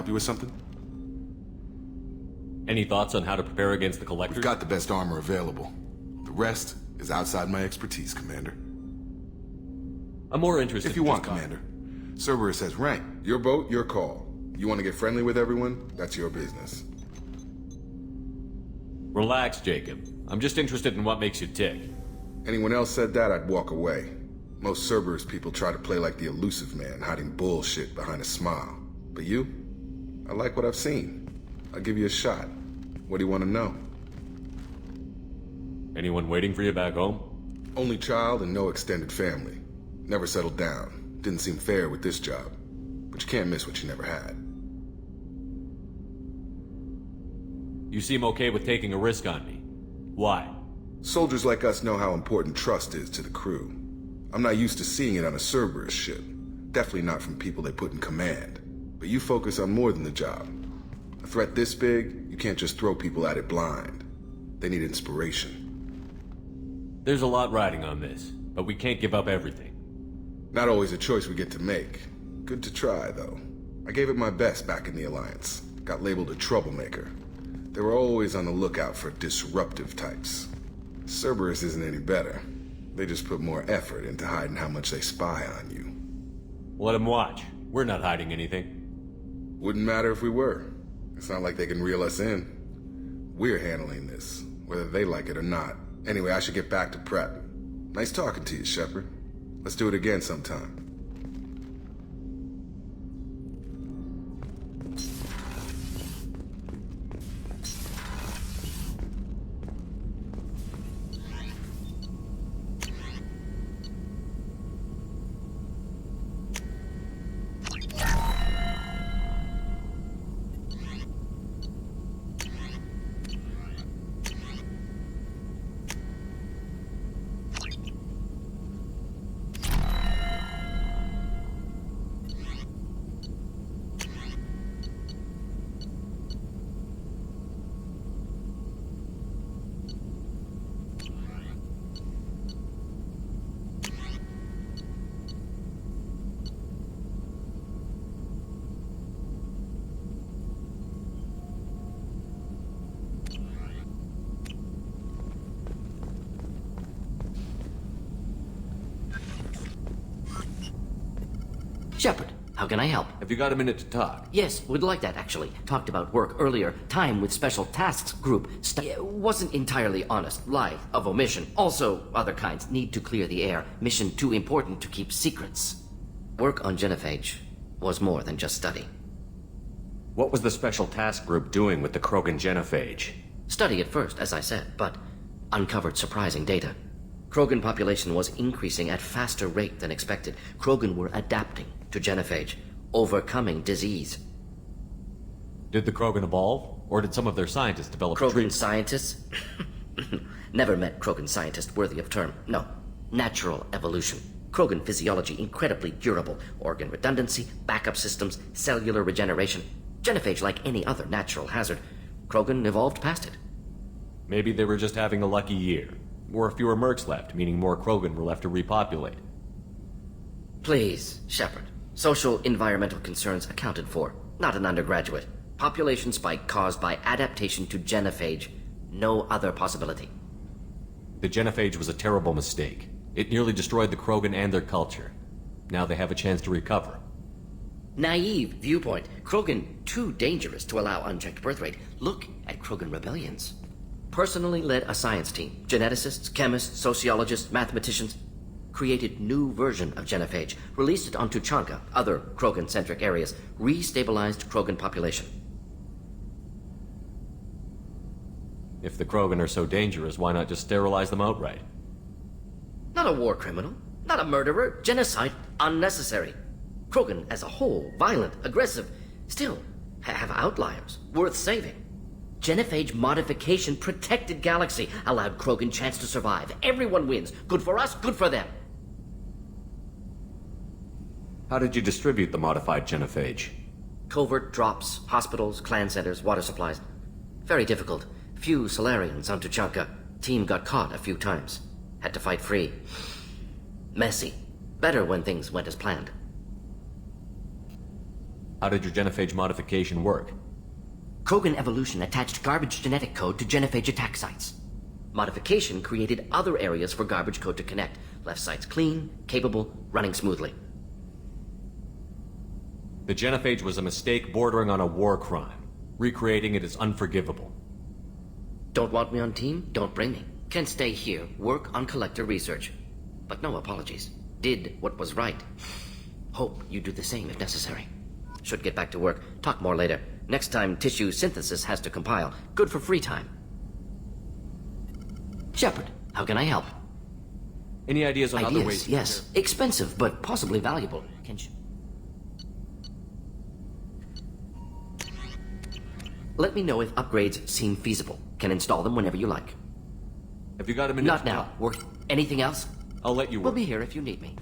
help you with something? Any thoughts on how to prepare against the collectors? We've got the best armor available. The rest is outside my expertise, Commander. I'm more interested If you want, Commander. Cerberus has rank. Your boat, your call. You want to get friendly with everyone? That's your business. Relax, Jacob. I'm just interested in what makes you tick. Anyone else said that, I'd walk away. Most Cerberus people try to play like the elusive man, hiding bullshit behind a smile. But you? I like what I've seen. I'll give you a shot. What do you want to know? Anyone waiting for you back home? Only child and no extended family. Never settled down. Didn't seem fair with this job. But you can't miss what you never had. You seem okay with taking a risk on me. Why? Soldiers like us know how important trust is to the crew. I'm not used to seeing it on a Cerberus ship. Definitely not from people they put in command. But you focus on more than the job. A threat this big, you can't just throw people at it blind. They need inspiration. There's a lot riding on this, but we can't give up everything. Not always a choice we get to make. Good to try, though. I gave it my best back in the Alliance. Got labeled a troublemaker. They were always on the lookout for disruptive types. Cerberus isn't any better. They just put more effort into hiding how much they spy on you. Let them watch. We're not hiding anything. Wouldn't matter if we were. It's not like they can reel us in. We're handling this, whether they like it or not. Anyway, I should get back to prep. Nice talking to you, Shepard. Let's do it again sometime. Shepard, how can I help? Have you got a minute to talk? Yes, would like that, actually. Talked about work earlier. Time with Special Tasks Group. Wasn't entirely honest. Lie of omission. Also, other kinds. Need to clear the air. Mission too important to keep secrets. Work on Genophage was more than just study. What was the Special Task Group doing with the Krogan genophage? Study at first, as I said, but uncovered surprising data. Krogan population was increasing at faster rate than expected. Krogan were adapting to genophage, overcoming disease. Did the Krogan evolve, or did some of their scientists develop Krogan scientists? Never met Krogan scientist worthy of term. No. Natural evolution. Krogan physiology incredibly durable. Organ redundancy, backup systems, cellular regeneration. Genophage like any other natural hazard. Krogan evolved past it. Maybe they were just having a lucky year. Or fewer mercs left, meaning more Krogan were left to repopulate. Please, Shepard. Social environmental concerns accounted for. Not an undergraduate. Population spike caused by adaptation to genophage. No other possibility. The genophage was a terrible mistake. It nearly destroyed the Krogan and their culture. Now they have a chance to recover. Naive viewpoint. Krogan too dangerous to allow unchecked birth rate. Look at Krogan rebellions. Personally led a science team. Geneticists, chemists, sociologists, mathematicians. Created new version of genophage. Released it on Tuchanka, other Krogan-centric areas. Restabilized Krogan population. If the Krogan are so dangerous, why not just sterilize them outright? Not a war criminal. Not a murderer. Genocide. Unnecessary. Krogan as a whole, violent, aggressive. Still, have outliers. Worth saving. Genophage modification protected galaxy. Allowed Krogan chance to survive. Everyone wins. Good for us, good for them. How did you distribute the modified genophage? Covert drops, hospitals, clan centers, water supplies. Very difficult. Few Solarians on Tuchanka. Team got caught a few times. Had to fight free. Messy. Better when things went as planned. How did your genophage modification work? Krogan evolution attached garbage genetic code to genophage attack sites. Modification created other areas for garbage code to connect. Left sites clean, capable, running smoothly. The genophage was a mistake bordering on a war crime. Recreating it is unforgivable. Don't want me on team? Don't bring me. Can stay here, work on collector research. But no apologies. Did what was right. Hope you do the same if necessary. Should get back to work. Talk more later. Next time tissue synthesis has to compile. Good for free time. Shepard, how can I help? Any ideas on other ways? Yes. Expensive, but possibly valuable. Can you... Let me know if upgrades seem feasible. Can install them whenever you like. Have you got a minute? Not now. Work. Anything else? I'll let you work. We'll be here if you need me.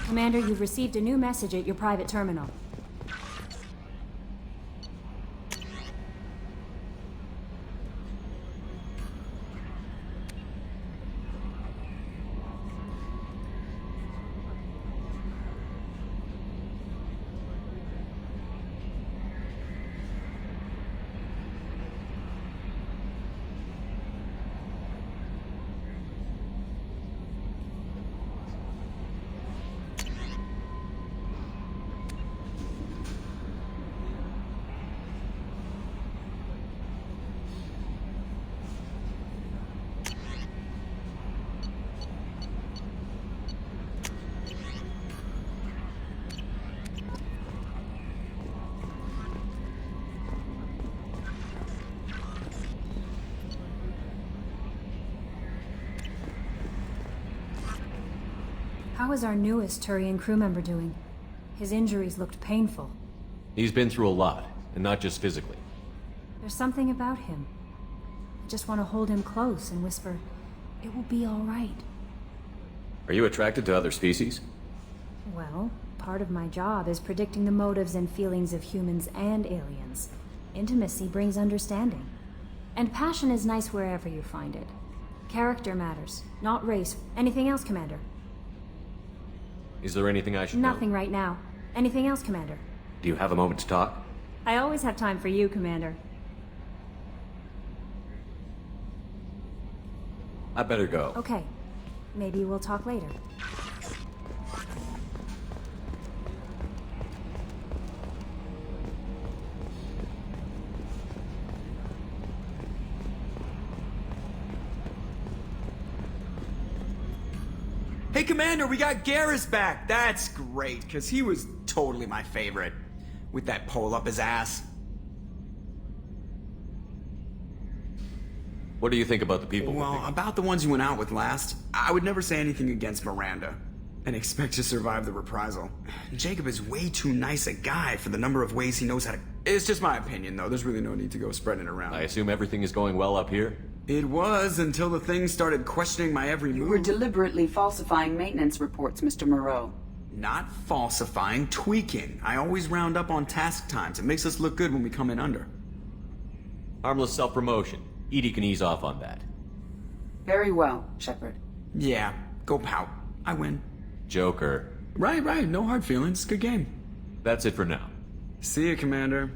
Commander, you've received a new message at your private terminal. How is our newest Turian crew member doing? His injuries looked painful. He's been through a lot, and not just physically. There's something about him. I just want to hold him close and whisper, "It will be all right." Are you attracted to other species? Well, part of my job is predicting the motives and feelings of humans and aliens. Intimacy brings understanding. And passion is nice wherever you find it. Character matters, not race. Anything else, Commander? Is there anything I should Nothing know? right now. Anything else, Commander? Do you have a moment to talk? I always have time for you, Commander. I better go. Okay. Maybe we'll talk later. Hey, Commander, we got Garrus back! That's great, because he was totally my favorite. With that pole up his ass. What do you think about the people? Well, about the ones you went out with last, I would never say anything against Miranda. And expect to survive the reprisal. Jacob is way too nice a guy for the number of ways he knows how to... It's just my opinion, though. There's really no need to go spreading it around. I assume everything is going well up here? It was, until the thing started questioning my every move. You were deliberately falsifying maintenance reports, Mr. Moreau. Not falsifying, tweaking. I always round up on task times. It makes us look good when we come in under. Harmless self-promotion. Edie can ease off on that. Very well, Shepard. Yeah, go pout. I win. Joker. Right, no hard feelings. Good game. That's it for now. See you, Commander.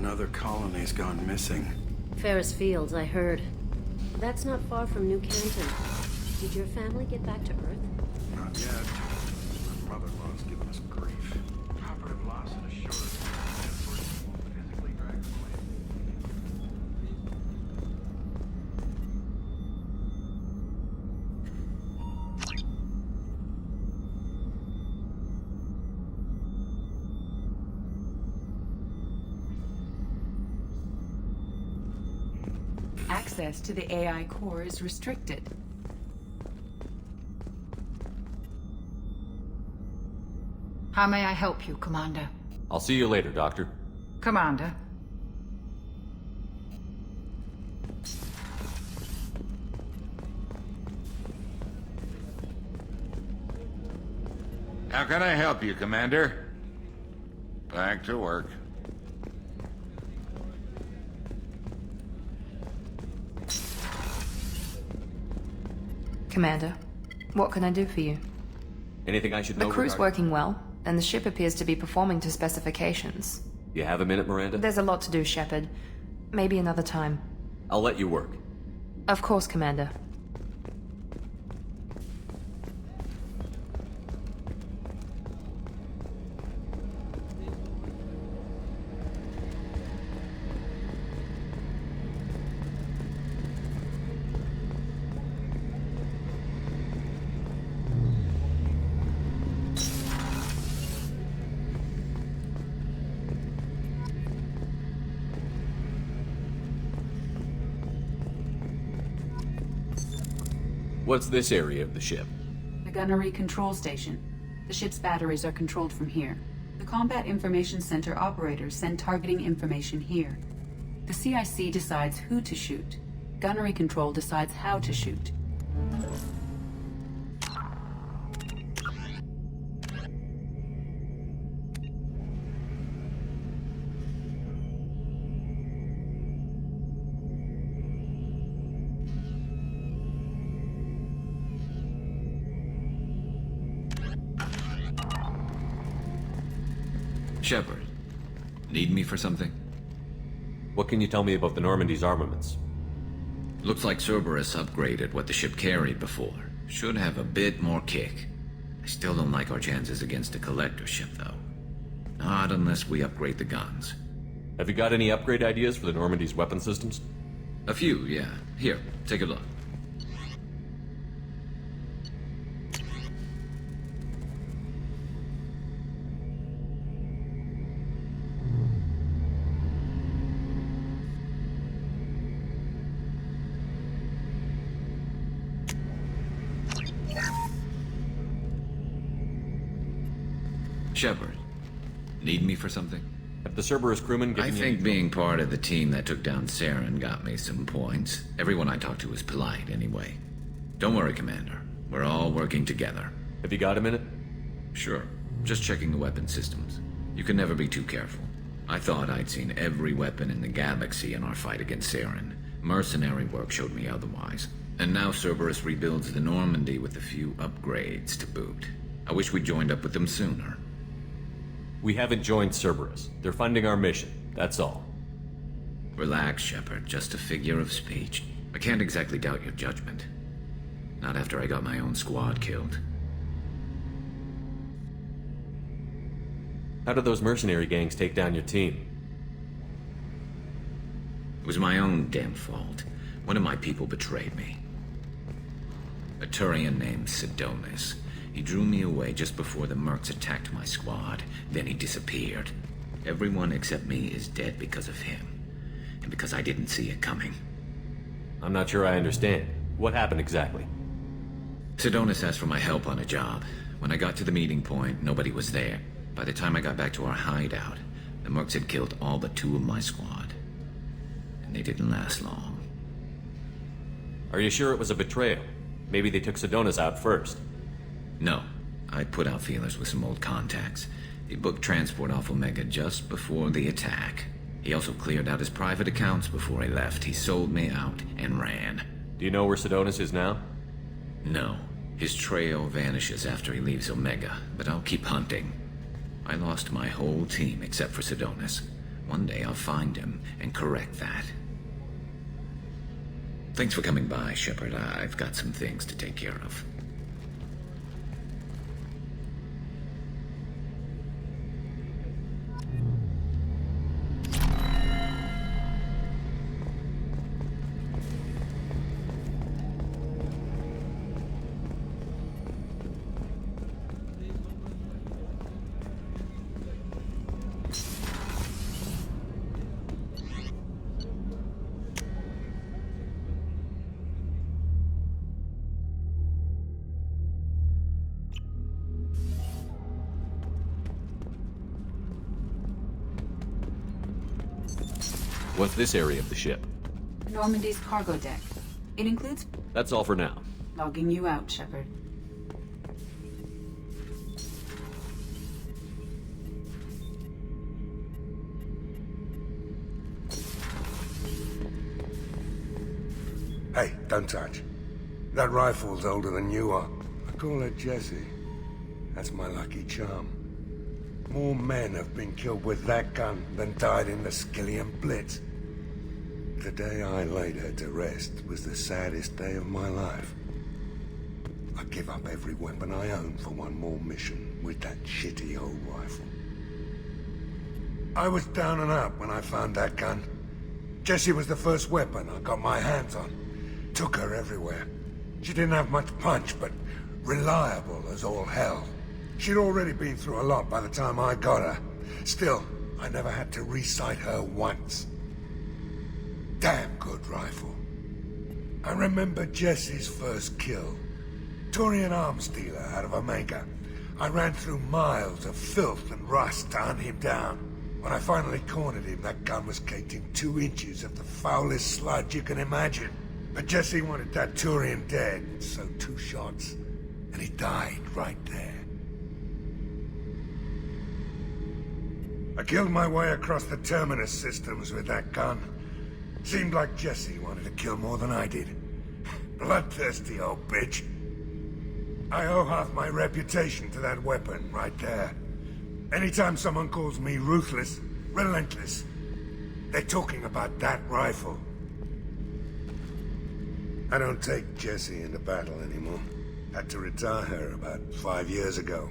Another colony's gone missing. Ferris Fields, I heard. That's not far from New Canton. Did your family get back to Earth? Not yet. My mother-in-law's giving us grief. Operative loss and a shortage. Physically dragged away. Access to the AI core is restricted. How may I help you, Commander? I'll see you later, Doctor. Commander. How can I help you, Commander? Back to work. Commander, what can I do for you? Anything I should know? The crew's regarding- working well, and the ship appears to be performing to specifications. You have a minute, Miranda? There's a lot to do, Shepard. Maybe another time. I'll let you work. Of course, Commander. What's this area of the ship? The gunnery control station. The ship's batteries are controlled from here. The Combat Information Center operators send targeting information here. The CIC decides who to shoot. Gunnery control decides how to shoot. Shepard, need me for something? What can you tell me about the Normandy's armaments? Looks like Cerberus upgraded what the ship carried before. Should have a bit more kick. I still don't like our chances against a collector ship, though. Not unless we upgrade the guns. Have you got any upgrade ideas for the Normandy's weapon systems? A few, yeah. Here, take a look. Shepard, need me for something? Have the Cerberus crewmen given I you think any being part of the team that took down Saren got me some points. Everyone I talked to was polite, anyway. Don't worry, Commander. We're all working together. Have you got a minute? Sure. Just checking the weapon systems. You can never be too careful. I thought I'd seen every weapon in the galaxy in our fight against Saren. Mercenary work showed me otherwise. And now Cerberus rebuilds the Normandy with a few upgrades to boot. I wish we'd joined up with them sooner. We haven't joined Cerberus. They're funding our mission, that's all. Relax, Shepard. Just a figure of speech. I can't exactly doubt your judgment. Not after I got my own squad killed. How did those mercenary gangs take down your team? It was my own damn fault. One of my people betrayed me. A Turian named Sidonis. He drew me away just before the mercs attacked my squad. Then he disappeared. Everyone except me is dead because of him. And because I didn't see it coming. I'm not sure I understand. What happened exactly? Sidonis asked for my help on a job. When I got to the meeting point, nobody was there. By the time I got back to our hideout, the mercs had killed all but 2 of my squad. And they didn't last long. Are you sure it was a betrayal? Maybe they took Sidonis out first. No. I put out feelers with some old contacts. He booked transport off Omega just before the attack. He also cleared out his private accounts before he left. He sold me out and ran. Do you know where Sidonis is now? No. His trail vanishes after he leaves Omega, but I'll keep hunting. I lost my whole team except for Sidonis. One day I'll find him and correct that. Thanks for coming by, Shepard. I've got some things to take care of. What's this area of the ship? Normandy's cargo deck. It includes... That's all for now. Logging you out, Shepard. Hey, don't touch. That rifle's older than you are. I call her Jessie. That's my lucky charm. More men have been killed with that gun than died in the Skillian Blitz. The day I laid her to rest was the saddest day of my life. I give up every weapon I own for one more mission with that shitty old rifle. I was down and out when I found that gun. Jessie was the first weapon I got my hands on. Took her everywhere. She didn't have much punch, but reliable as all hell. She'd already been through a lot by the time I got her. Still, I never had to recite her once. Damn good rifle. I remember Jessie's first kill. Turian arms dealer out of Omega. I ran through miles of filth and rust to hunt him down. When I finally cornered him, that gun was caked in 2 inches of the foulest sludge you can imagine. But Jessie wanted that Turian dead, so 2 shots, and he died right there. I killed my way across the Terminus systems with that gun. Seemed like Jessie wanted to kill more than I did. Bloodthirsty old bitch. I owe half my reputation to that weapon right there. Anytime someone calls me ruthless, relentless, they're talking about that rifle. I don't take Jessie into battle anymore. Had to retire her about 5 years ago.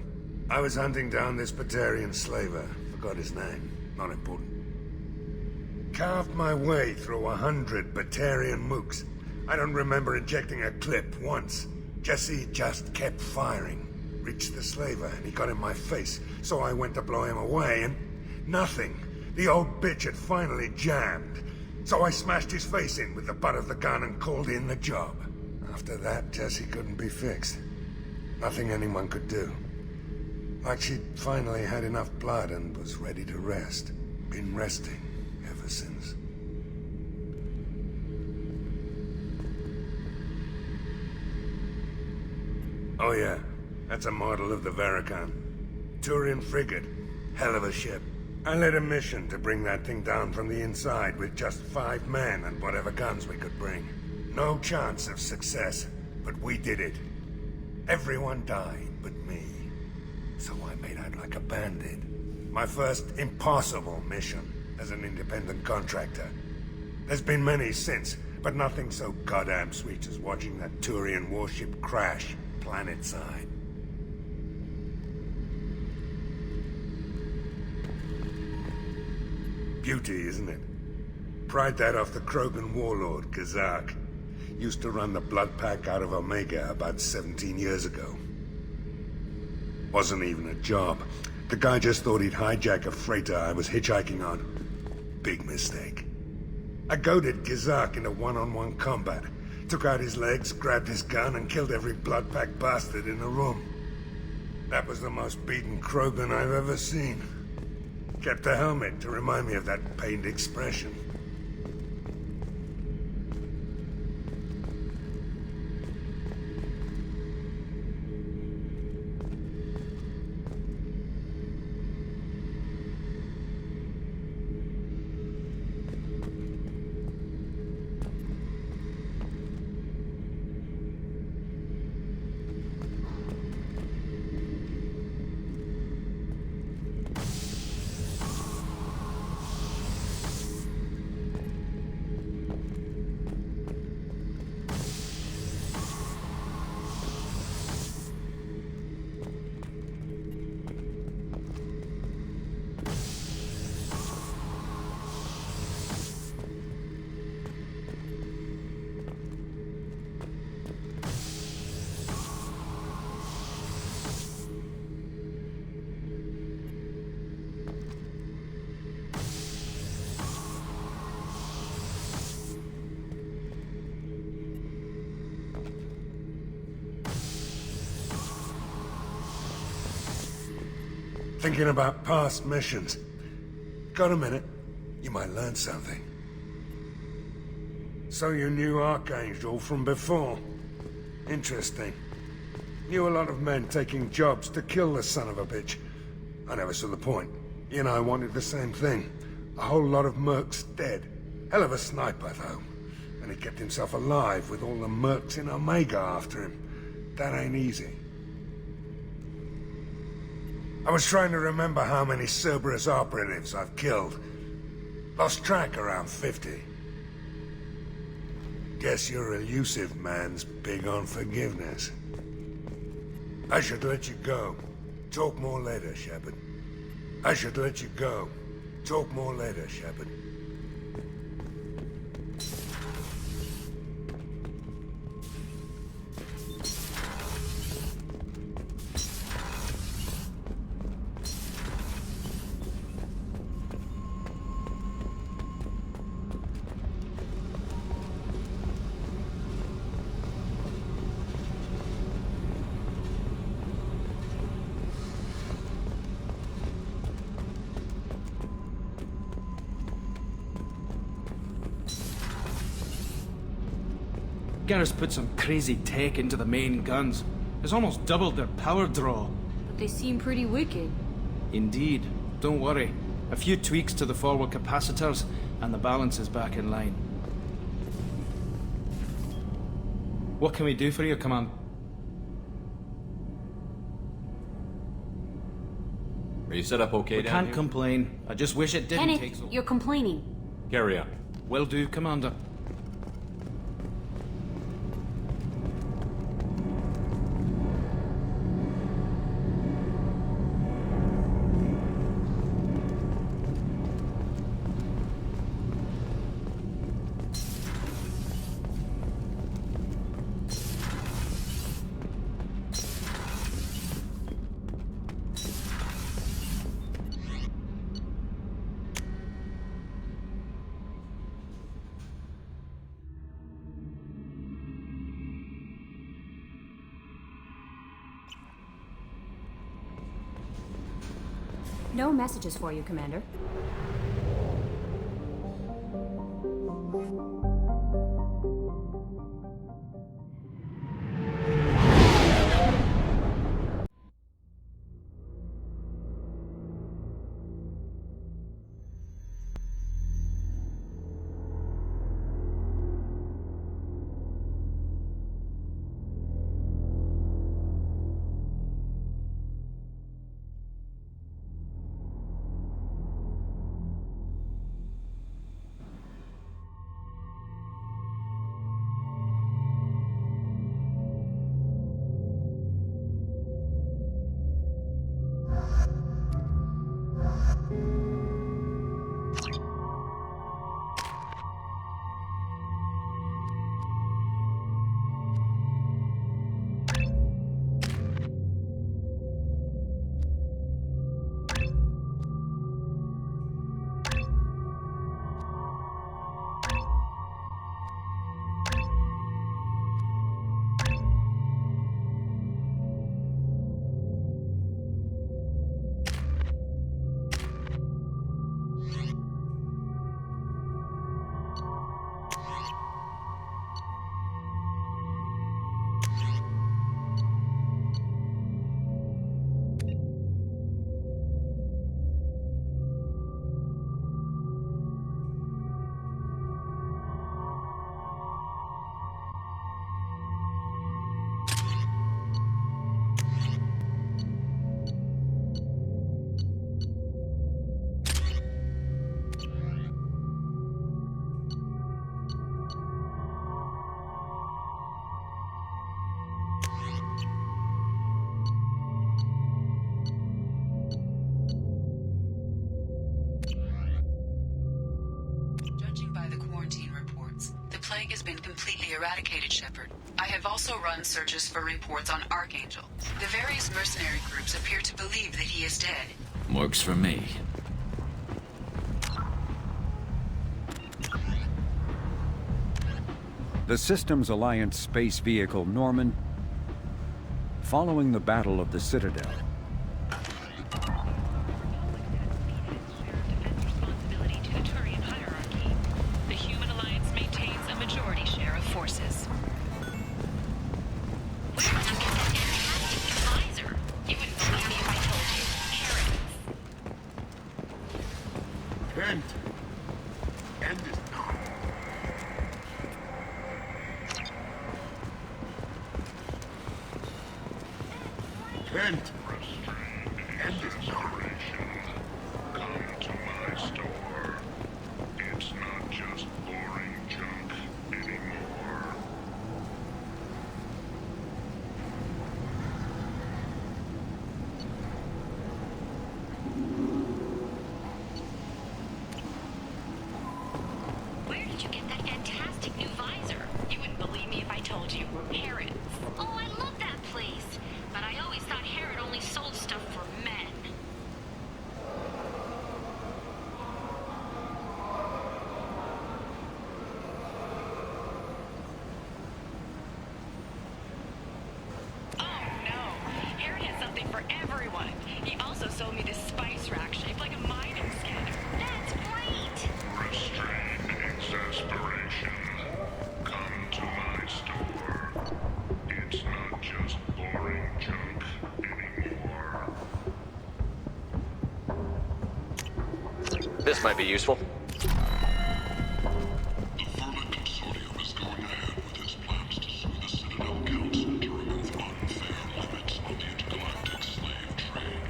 I was hunting down this Batarian slaver. Forgot his name. Not important. Carved my way through 100 Batarian mooks. I don't remember injecting a clip once. Jessie just kept firing. Reached the slaver, and he got in my face, so I went to blow him away, and nothing. The old bitch had finally jammed. So I smashed his face in with the butt of the gun and called in the job. After that, Jessie couldn't be fixed. Nothing anyone could do. Like she'd finally had enough blood and was ready to rest. Been resting ever since. Oh yeah, that's a model of the Veracon. Turian frigate. Hell of a ship. I led a mission to bring that thing down from the inside with just 5 men and whatever guns we could bring. No chance of success, but we did it. Everyone died but me. So I made out like a bandit. My first impossible mission as an independent contractor. There's been many since, but nothing so goddamn sweet as watching that Turian warship crash planetside. Beauty, isn't it? Pried that off the Krogan warlord, Kazak. Used to run the Blood Pack out of Omega about 17 years ago. Wasn't even a job. The guy just thought he'd hijack a freighter I was hitchhiking on. Big mistake. I goaded Kazak into one-on-one combat. Took out his legs, grabbed his gun, and killed every Blood Pack bastard in the room. That was the most beaten Krogan I've ever seen. Kept a helmet to remind me of that pained expression. Thinking about past missions. Got a minute? You might learn something. So you knew Archangel from before? Interesting. Knew a lot of men taking jobs to kill the son of a bitch. I never saw the point. You and I wanted the same thing. A whole lot of mercs dead. Hell of a sniper, though. And he kept himself alive with all the mercs in Omega after him. That ain't easy. I was trying to remember how many Cerberus operatives I've killed. Lost track around 50. Guess your elusive man's big on forgiveness. I should let you go. Talk more later, Shepard. I should let you go. Talk more later, Shepard. Garrus put some crazy tech into the main guns. It's almost doubled their power draw. But they seem pretty wicked. Indeed. Don't worry. A few tweaks to the forward capacitors, and the balance is back in line. What can we do for you, Command? Are you set up okay We down can't here? complain. I just wish it didn't take Kenneth, so... you're complaining. Carry on. Will do, Commander. No messages for you, Commander. Has been completely eradicated, Shepard. I have also run searches for reports on Archangel. The various mercenary groups appear to believe that he is dead. Works for me. The Systems Alliance space vehicle Norman, following the Battle of the Citadel, content. End it. Come to my store. It's not just boring junk anymore. Where did you get that fantastic new visor? You wouldn't believe me if I told you. Harrods. Oh, I love that place. But I always thought Harrod only sold stuff for men. Oh, no. Harrod has something for everyone. He also sold me this spice rack shaped like a mining scanner. That's great. Restrained exasperation. Come to my store. It's not just boring junk anymore. This might be useful. The Vermin Consortium is going ahead with its plans to sue the Citadel Council to remove unfair limits on the intergalactic slave trade.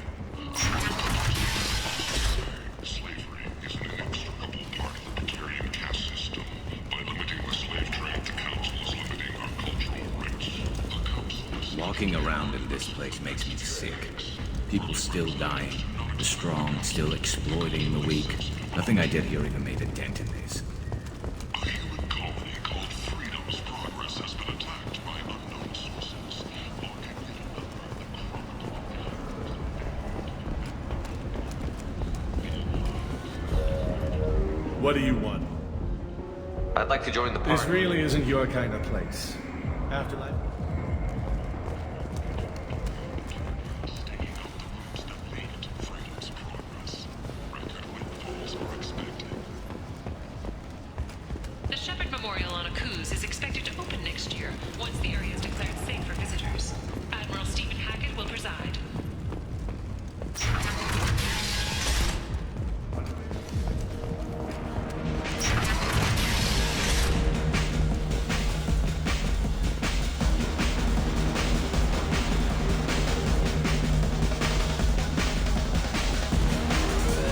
Slavery is an inextricable part of the Precarian caste system. By limiting the slave trade, the Council is limiting our cultural rights. The Council is Walking around in this place makes me sick. People still dying. The strong still exploiting the weak. Nothing I did here even made a dent in this. a human colony called Freedom's Progress has been attacked by unknown sources. What do you want? I'd like to join the party. This really isn't your kind of place. Afterlife? The Shepherd Memorial on Akuz is expected to open next year, once the area is declared safe for visitors. Admiral Stephen Hackett will preside.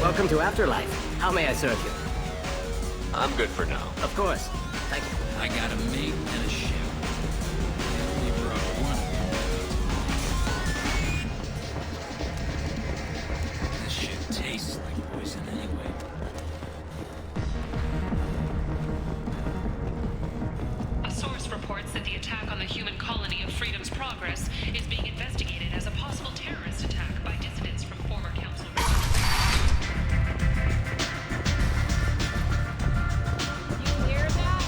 Welcome to Afterlife. How may I serve you? I'm good for now. Of course. Thank you. I got a mate and a ship. I only brought one. This shit tastes like poison anyway. A source reports that the attack on the human colony of Freedom's Progress is being investigated as a possible terrorist attack by dissidents from former council. You hear that?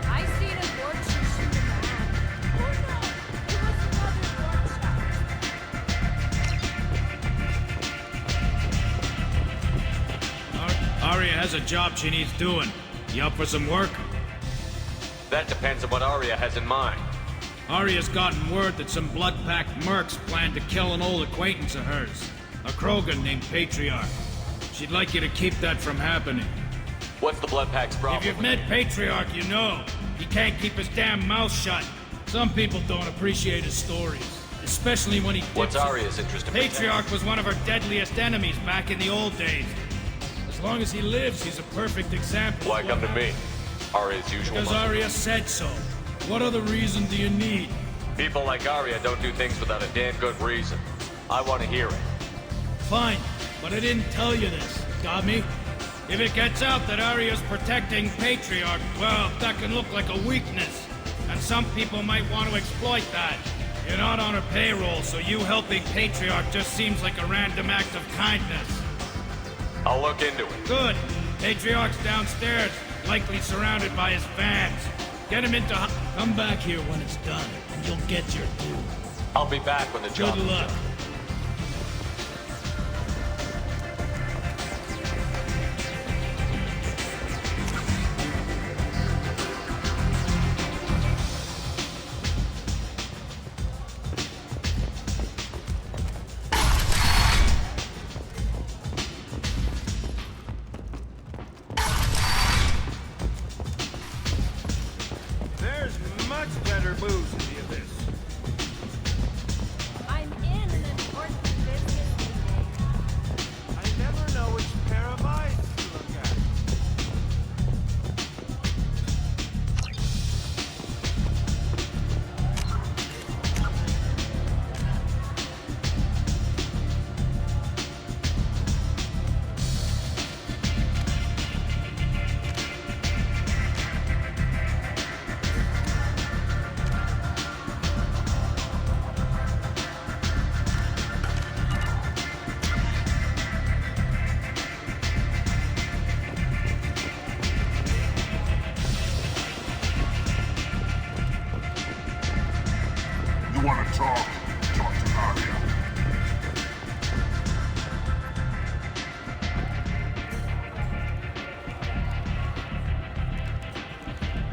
I seen a warship shoot a man. Oh no! It was another warship. Arya has a job she needs doing. You up for some work? That depends on what Arya has in mind. Arya's gotten word that some blood-packed mercs plan to kill an old acquaintance of hers, a Krogan named Patriarch. She'd like you to keep that from happening. What's the Blood Pack's problem? If you've met Patriarch, you know. He can't keep his damn mouth shut. Some people don't appreciate his stories, especially when he dips What's in- Arya's interest in Patriarch was one of her deadliest enemies back in the old days. As long as he lives, he's a perfect example. Why of come what to me? Arya's usual. Because Arya said so. What other reason do you need? People like Arya don't do things without a damn good reason. I want to hear it. Fine, but I didn't tell you this. Got me? If it gets out that Arya's protecting Patriarch, well, that can look like a weakness. And some people might want to exploit that. You're not on her payroll, so you helping Patriarch just seems like a random act of kindness. I'll look into it. Good. Patriarch's downstairs, likely surrounded by his fans. Get him into... Come back here when it's done, and you'll get your due. I'll be back when the job Good is luck. done.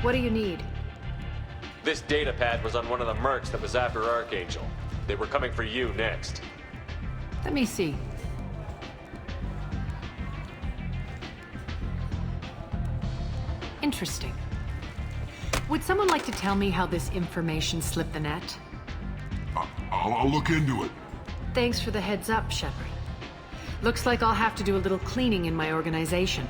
What do you need? This data pad was on one of the mercs that was after Archangel. They were coming for you next. Let me see. Interesting. Would someone like to tell me how this information slipped the net? I'll look into it. Thanks for the heads up, Shepard. Looks like I'll have to do a little cleaning in my organization.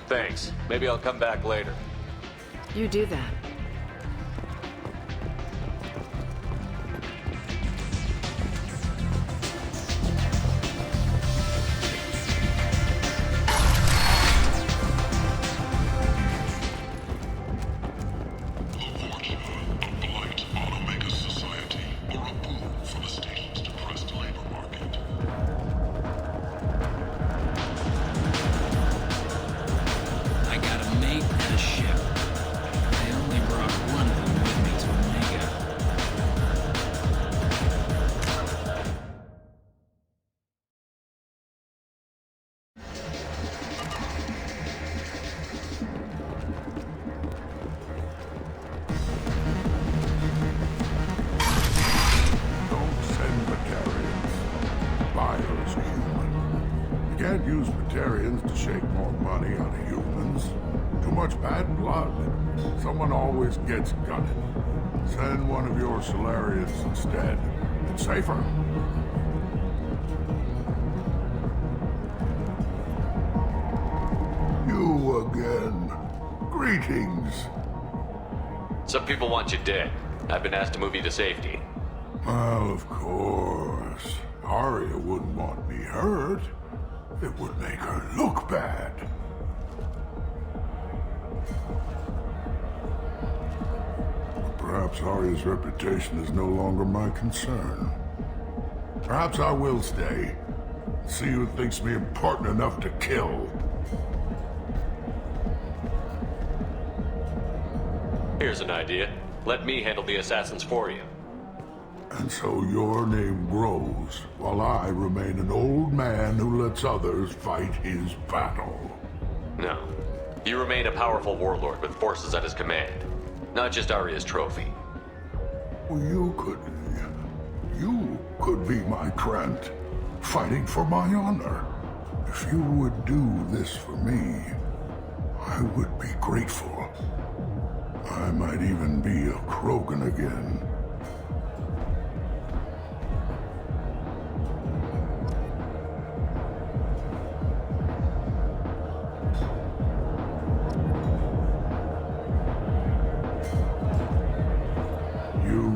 Thanks. Maybe I'll come back later. You do that. Can't use Batarians to shake more money out of humans. Too much bad blood. Someone always gets gutted. Send one of your Solarians instead. It's safer. You again. Greetings. Some people want you dead. I've been asked to move you to safety. Well, of course. Arya wouldn't want me hurt. It would make her look bad. Perhaps Arya's reputation is no longer my concern. Perhaps I will stay. See who thinks me important enough to kill. Here's an idea. Let me handle the assassins for you. And so your name grows, while I remain an old man who lets others fight his battle. No. You remain a powerful warlord with forces at his command. Not just Arya's trophy. Well, you could be my Trent, fighting for my honor. If you would do this for me, I would be grateful. I might even be a Krogan again.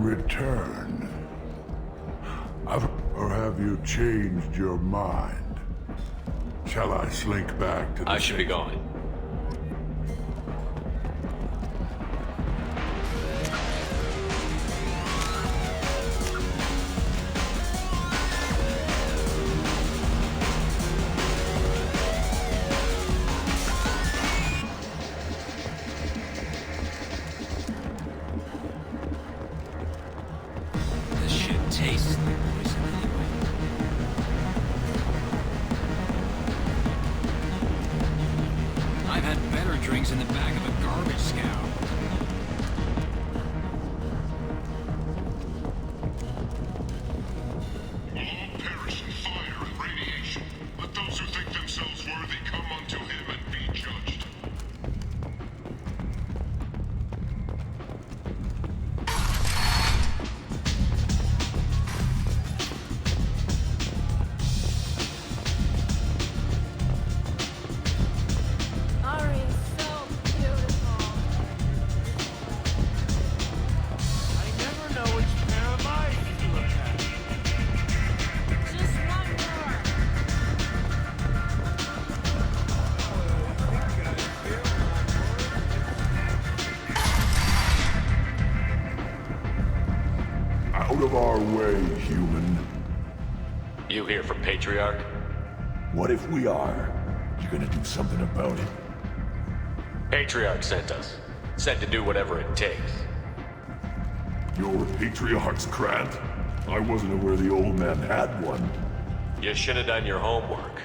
Return. Or have you changed your mind? Shall I slink back to the... I should be going. Out of our way, human. You here for Patriarch? What if we are? You gonna do something about it? Patriarch sent us. Sent to do whatever it takes. You're Patriarch's Grant? I wasn't aware the old man had one. You should have done your homework.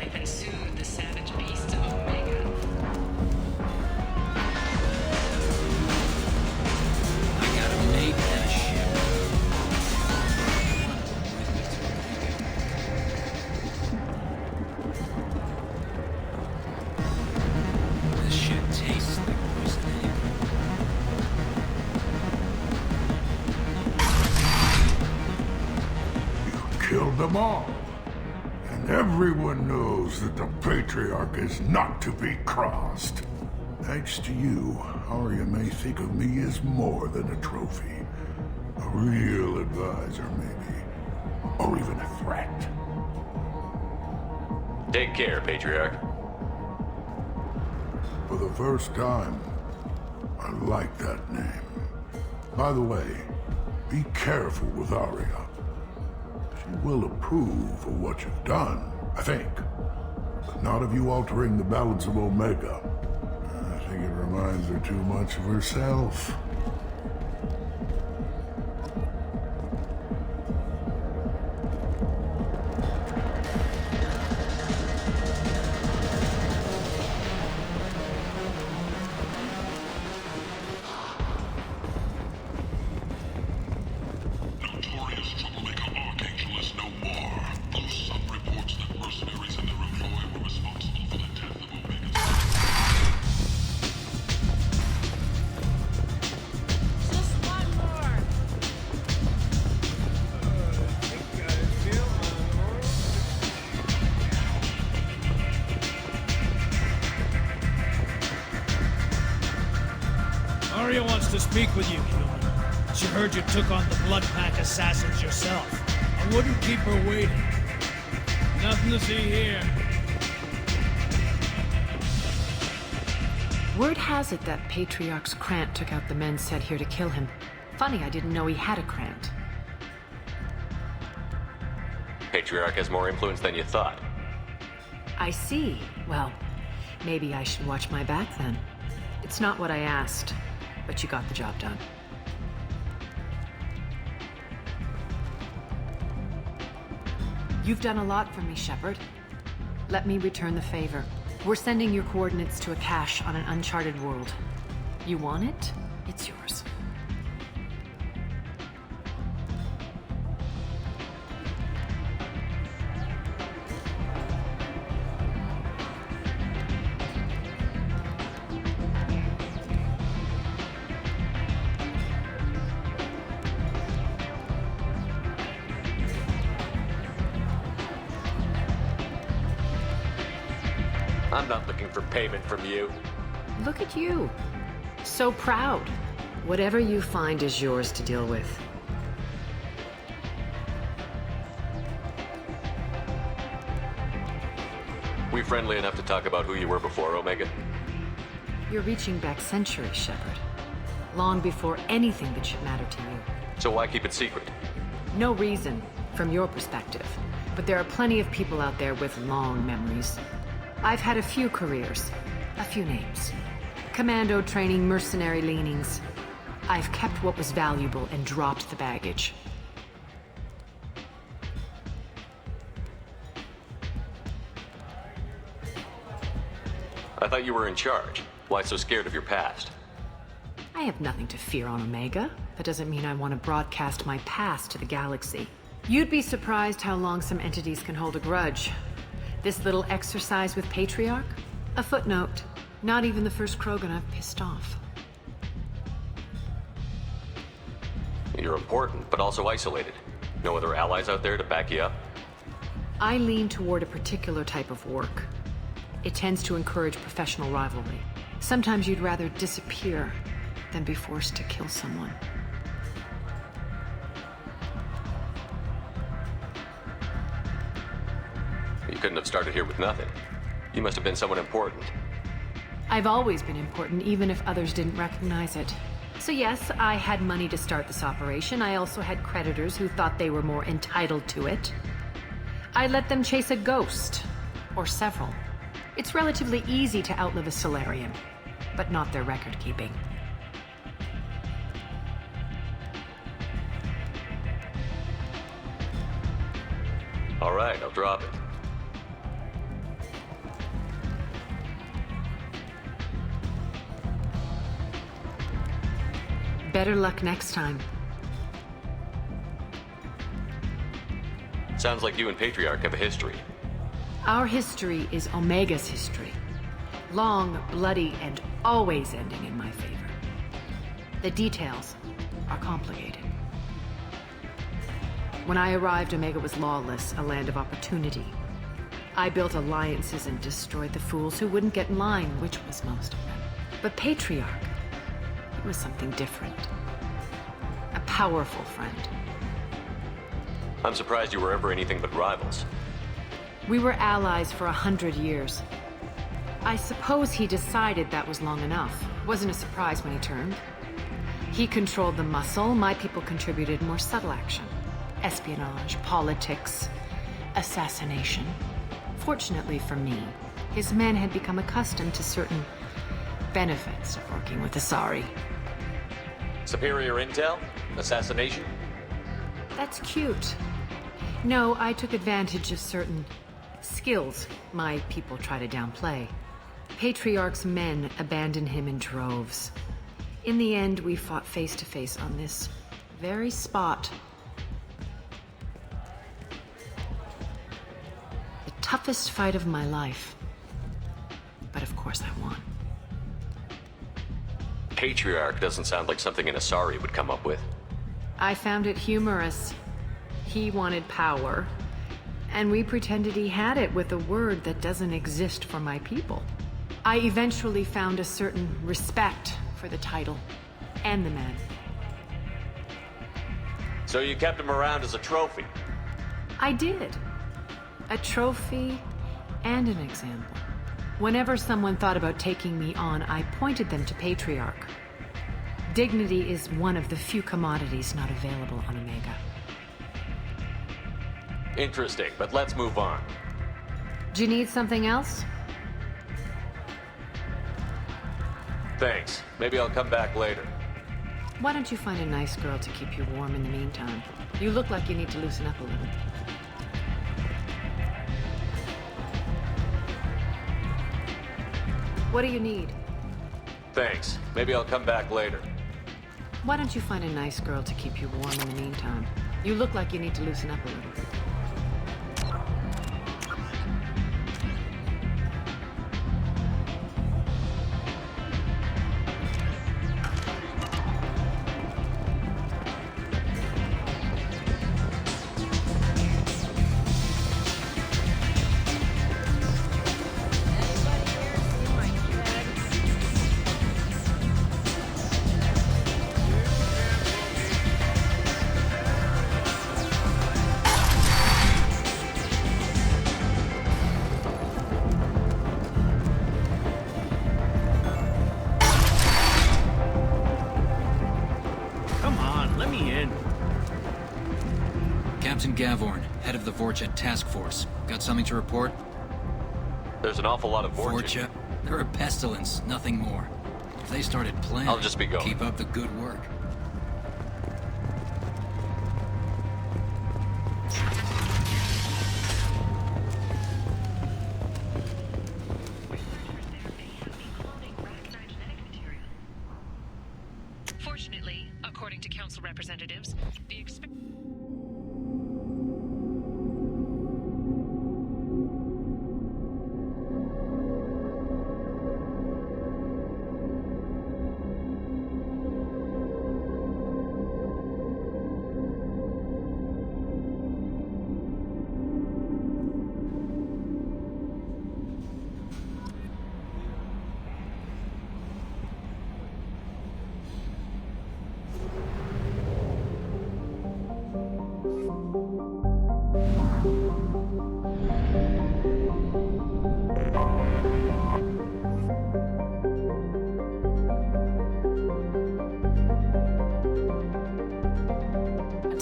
life and soothe the savage beasts of Omega. I gotta make that ship. This shit tastes like poisoning. Killed them all. And everyone knows that the Patriarch is not to be crossed. Thanks to you, Arya may think of me as more than a trophy. A real advisor, maybe. Or even a threat. Take care, Patriarch. For the first time, I like that name. By the way, be careful with Arya. She will approve of what you've done, I think. But not of you altering the balance of Omega. I think it reminds her too much of herself. Arya wants to speak with you, human. She heard you took on the Blood Pack assassins yourself. I wouldn't keep her waiting. Nothing to see here. Word has it that Patriarch's Krant took out the men sent here to kill him. Funny, I didn't know he had a Krant. Patriarch has more influence than you thought. I see. Well, maybe I should watch my back then. It's not what I asked, but you got the job done. You've done a lot for me, Shepard. Let me return the favor. We're sending your coordinates to a cache on an uncharted world. You want it? It's yours. I'm not looking for payment from you. Look at you. So proud. Whatever you find is yours to deal with. We friendly enough to talk about who you were before, Omega? You're reaching back centuries, Shepard. Long before anything that should matter to you. So why keep it secret? No reason, from your perspective. But there are plenty of people out there with long memories. I've had a few careers, a few names. Commando training, mercenary leanings. I've kept what was valuable and dropped the baggage. I thought you were in charge. Why so scared of your past? I have nothing to fear on Omega. That doesn't mean I want to broadcast my past to the galaxy. You'd be surprised how long some entities can hold a grudge. This little exercise with Patriarch? A footnote. Not even the first Krogan I've pissed off. You're important, but also isolated. No other allies out there to back you up? I lean toward a particular type of work. It tends to encourage professional rivalry. Sometimes you'd rather disappear than be forced to kill someone. You couldn't have started here with nothing. You must have been someone important. I've always been important, even if others didn't recognize it. So yes, I had money to start this operation. I also had creditors who thought they were more entitled to it. I let them chase a ghost, or several. It's relatively easy to outlive a Solarian, but not their record-keeping. All right, I'll drop it. Better luck next time. Sounds like you and Patriarch have a history. Our history is Omega's history. Long, bloody, and always ending in my favor. The details are complicated. When I arrived, Omega was lawless, a land of opportunity. I built alliances and destroyed the fools who wouldn't get in line, which was most of them. But Patriarch, it was something different. A powerful friend. I'm surprised you were ever anything but rivals. We were allies for 100 years. I suppose he decided that was long enough. Wasn't a surprise when he turned. He controlled the muscle, my people contributed more subtle action. Espionage, politics, assassination. Fortunately for me, his men had become accustomed to certain benefits of working with Asari. Superior intel? Assassination? That's cute. No, I took advantage of certain skills my people try to downplay. Patriarch's men abandoned him in droves. In the end, we fought face to face on this very spot. The toughest fight of my life. But of course I won. Patriarch doesn't sound like something an Asari would come up with. I found it humorous. He wanted power, and we pretended he had it with a word that doesn't exist for my people. I eventually found a certain respect for the title and the man. So you kept him around as a trophy? I did. A trophy and an example. Whenever someone thought about taking me on, I pointed them to Patriarch. Dignity is one of the few commodities not available on Omega. Interesting, but let's move on. Do you need something else? Thanks. Maybe I'll come back later. Why don't you find a nice girl to keep you warm in the meantime? You look like you need to loosen up a little. What do you need? Thanks. Maybe I'll come back later. Why don't you find a nice girl to keep you warm in the meantime? You look like you need to loosen up a little. Gavorn, head of the Vorcha task force. Got something to report? There's an awful lot of Vorcha? They're a pestilence, nothing more. If they started planning, I'll just be going. Keep up the good work. Fortunately, according to council representatives, the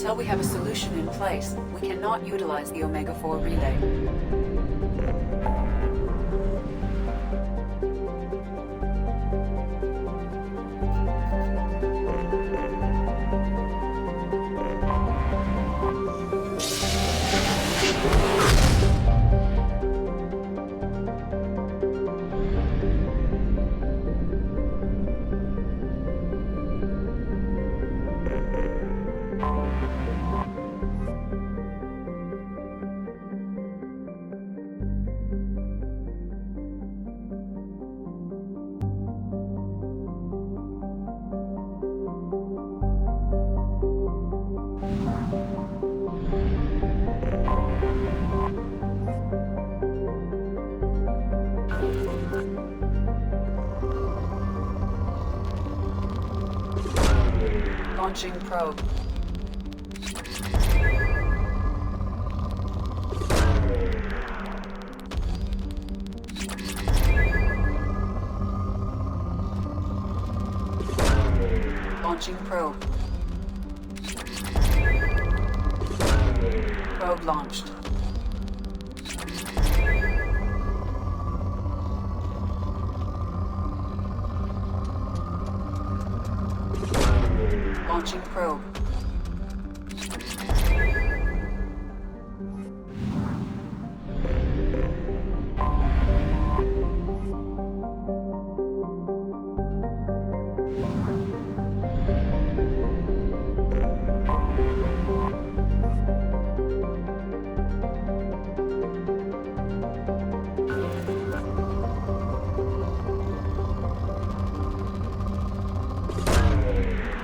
Until we have a solution in place, we cannot utilize the Omega-4 relay. Launching probe. Launching probe. Probe launched. Launching probe.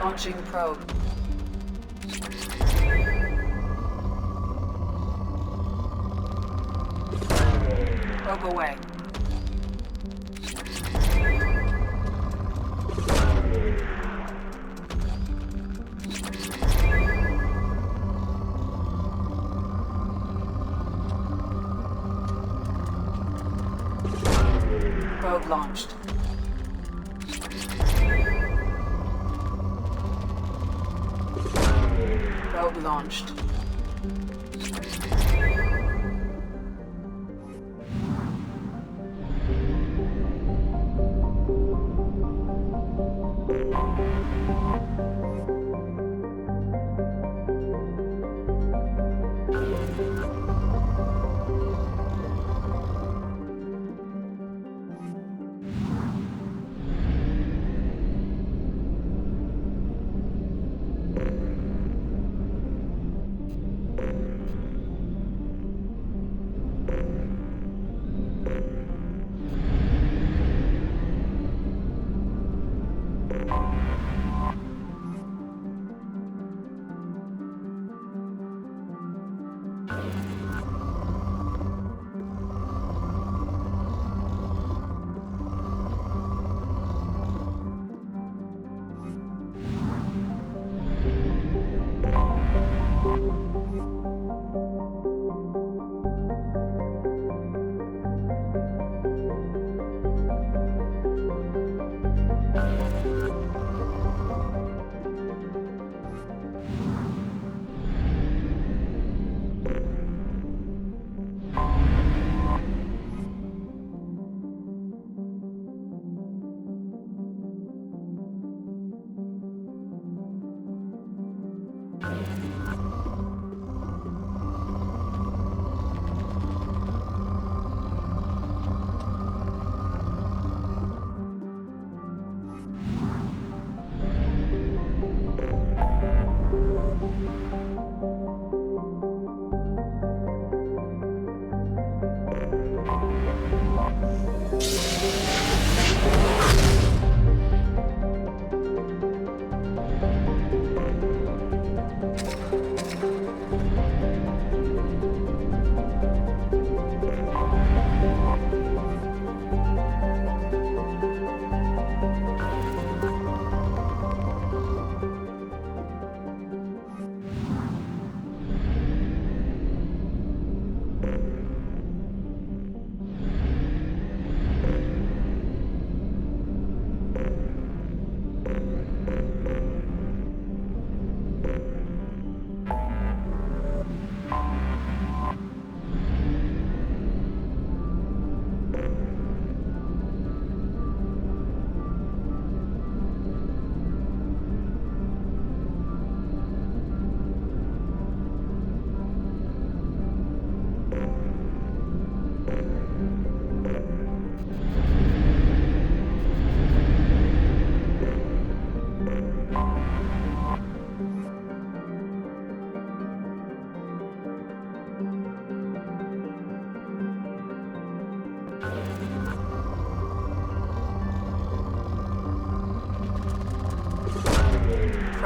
Launching probe. Probe away. Probe launched. Probe launched.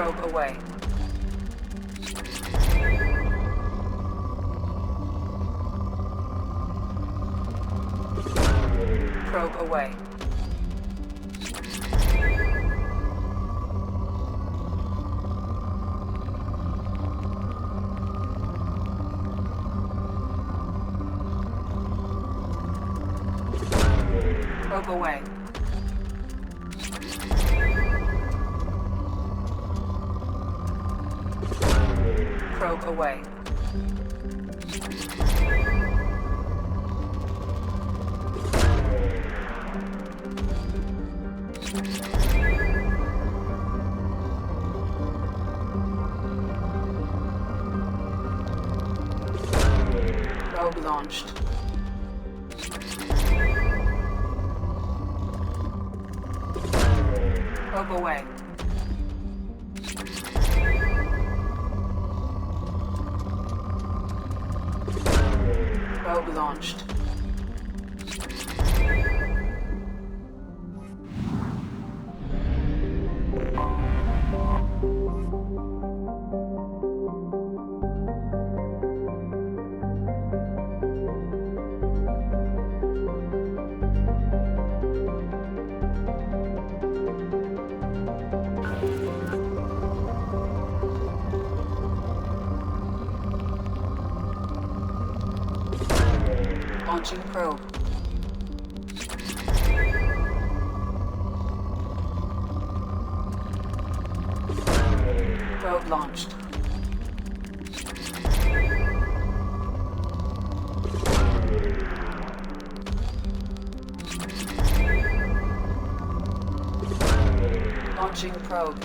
Probe away. Probe away. Probe away. Probe away. Probe launched. Probe away. Probe launched. Launching probe. Probe launched. Launching probe.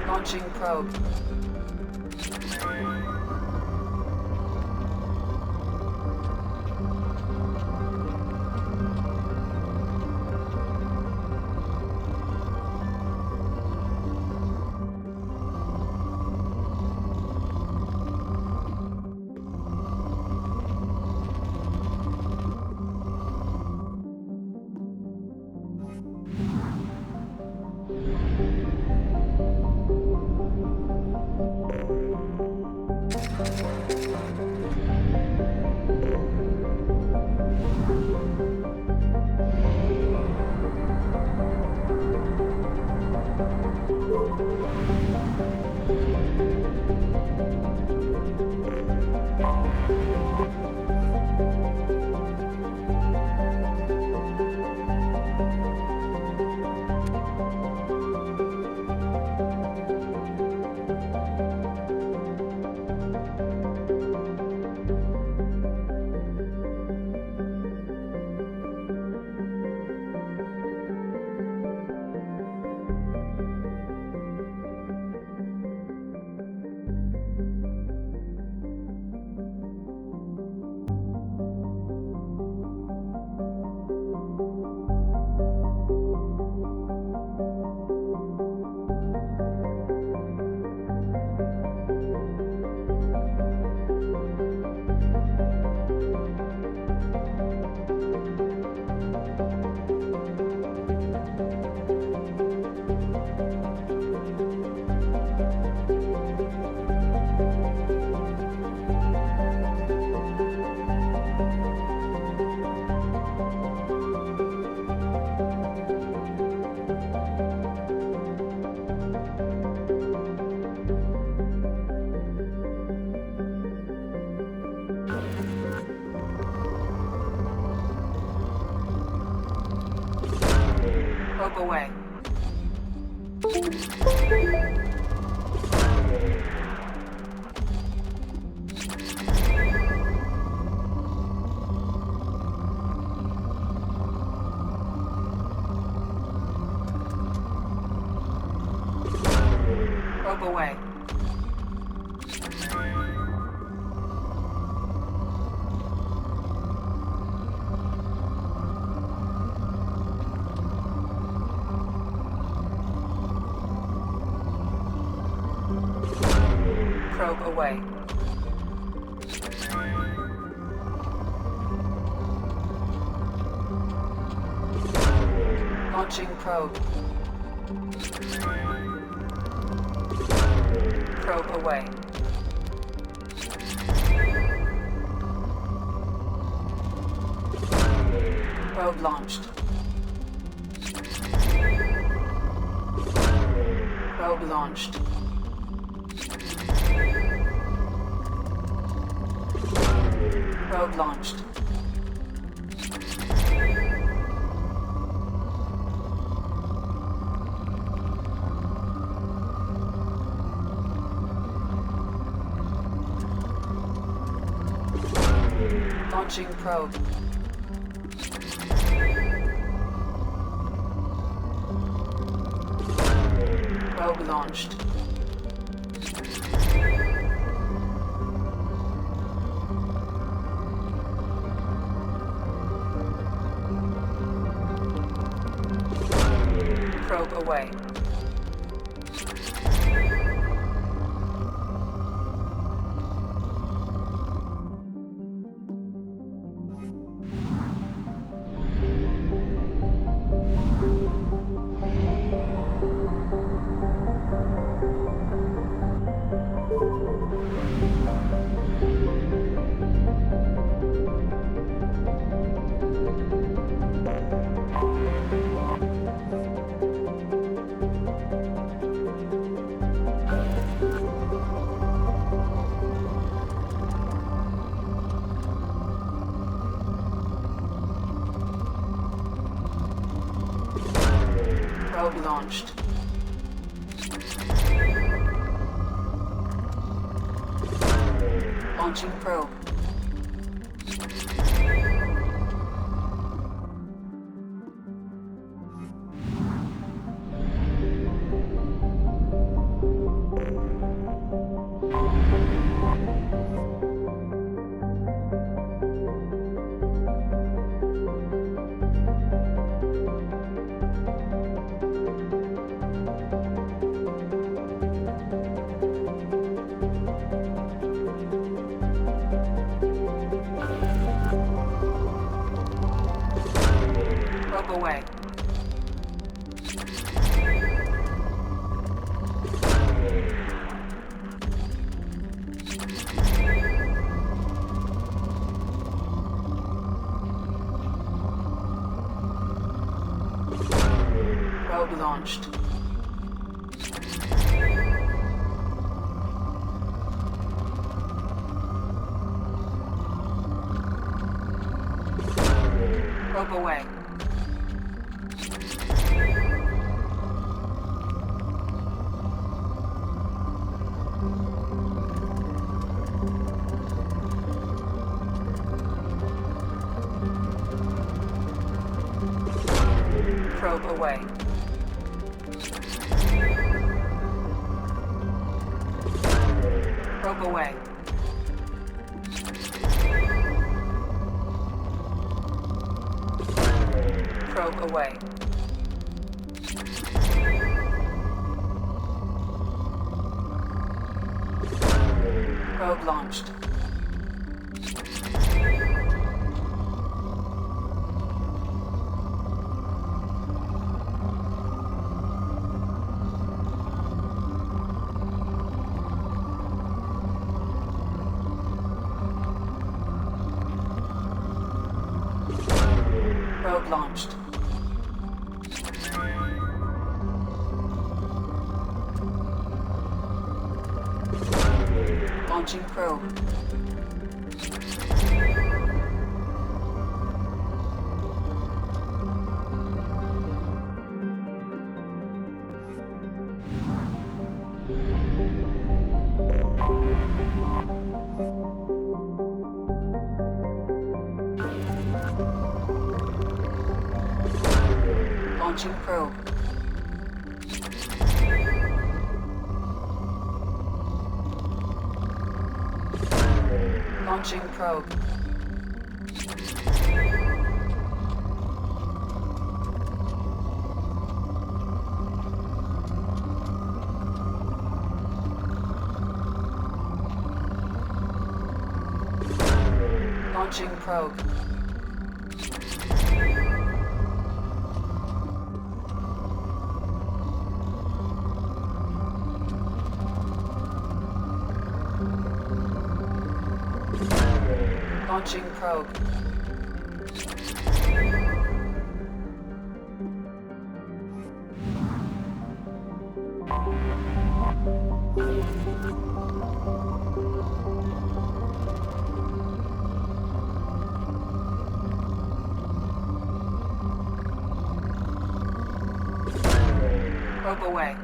Launching probe. Probe away. Probe away. Probe away. Launching probe. Probe away. Probe launched. Probe launched. Probe launched. Launching probe. Probe launched. Probe away. Probe launched. Launching probe. Probe away. Probe launched. Probe away. Probe away. Probe away. Probe away. Probe launched. Probe launched. Launching probe. Launching probe. Launching probe. Launching probe. Launching probe. Probe away.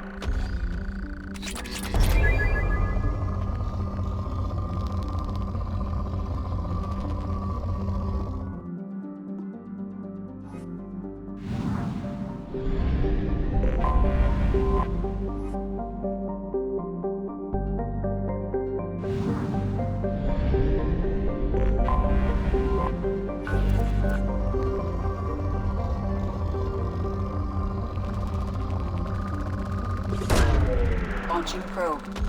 Launching probe.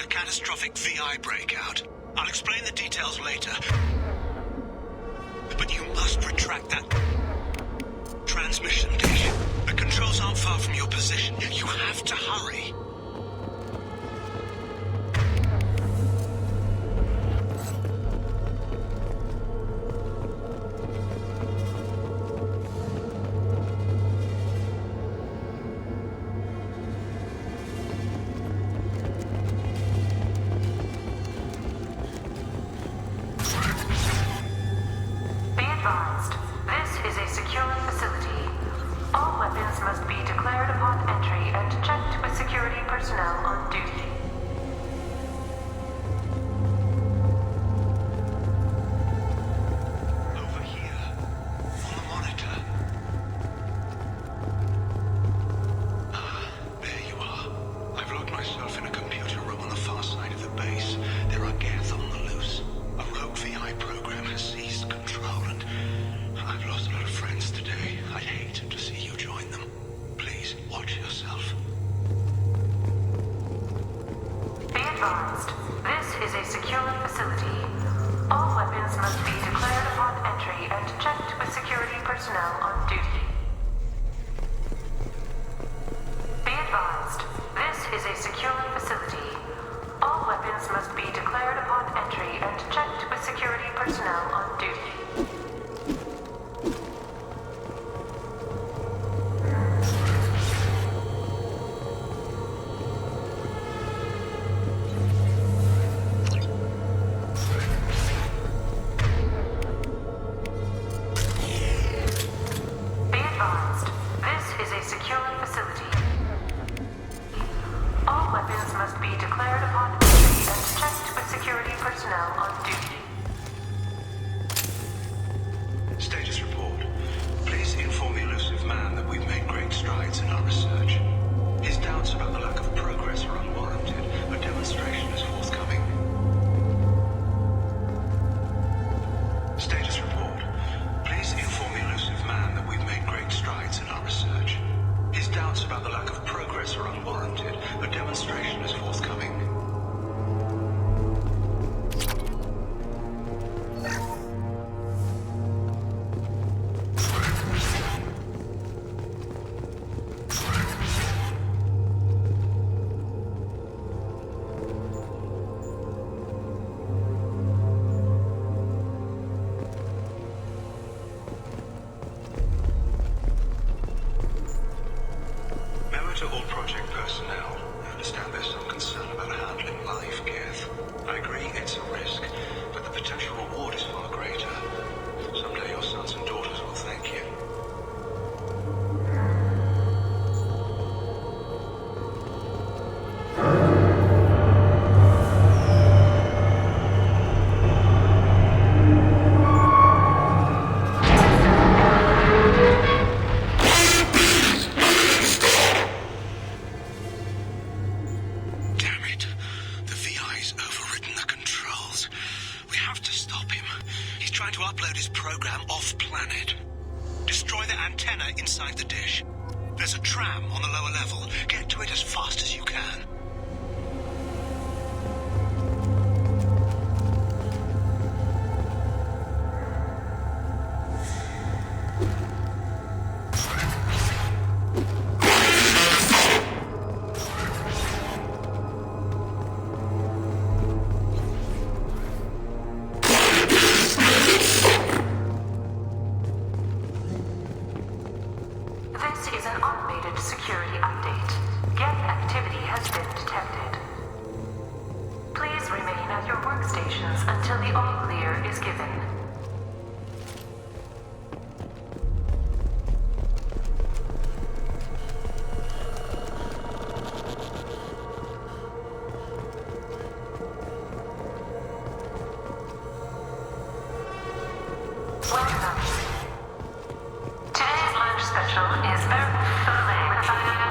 Catastrophic VI breakout. I'll explain the details later. But you must retract that transmission dish. The controls aren't far from your position. You have to hurry. To all project personnel, I understand there's some concern Destroy the antenna inside the dish. There's a tram on the lower level. Get to it as fast as you can. This is an automated security update. Gang activity has been detected. Please remain at your workstations until the all-clear is given. Welcome. Today's lunch special is bear fillet with salmon.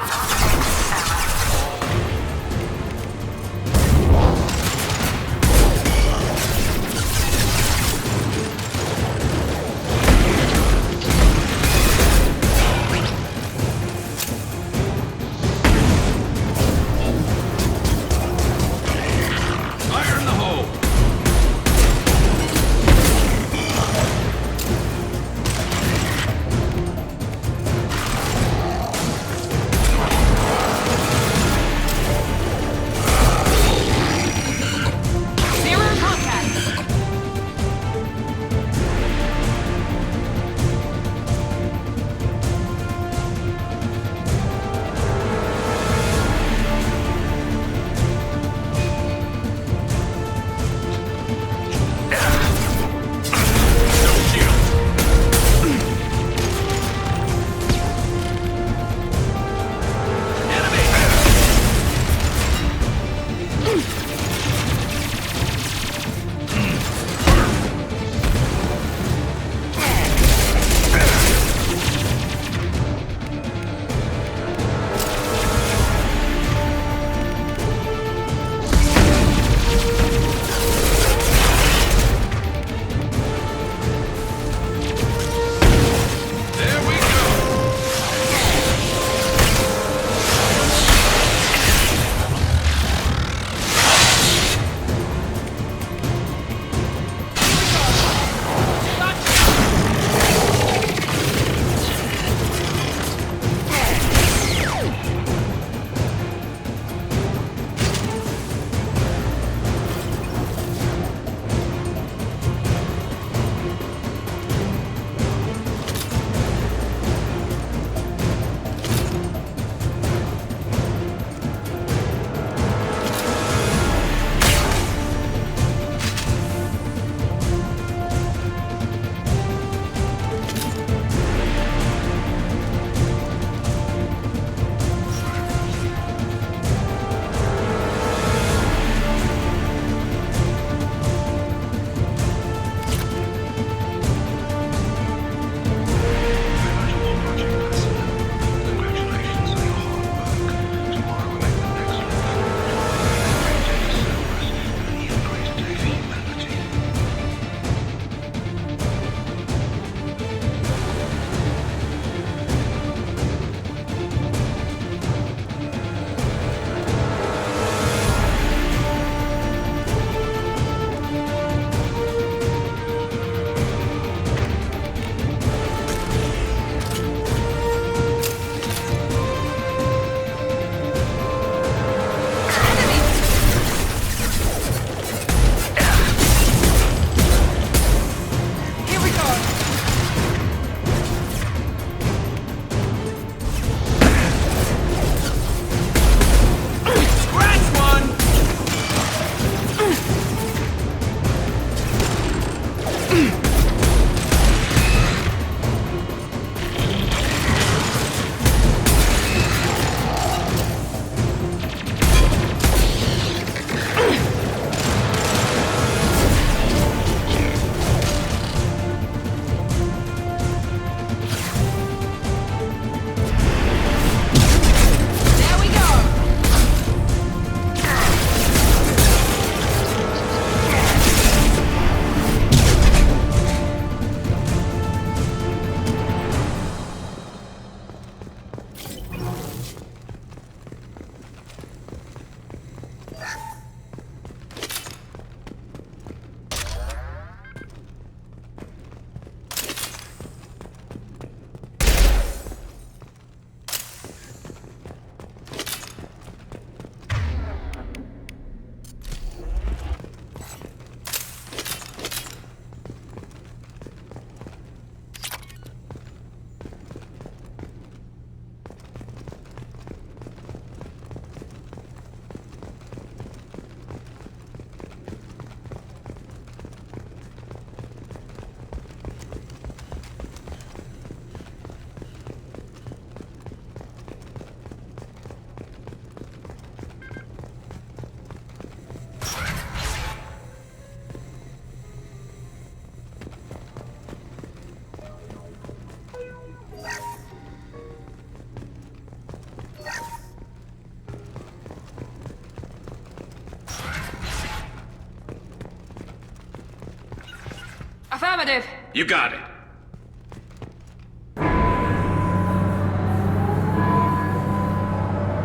Affirmative. You got it.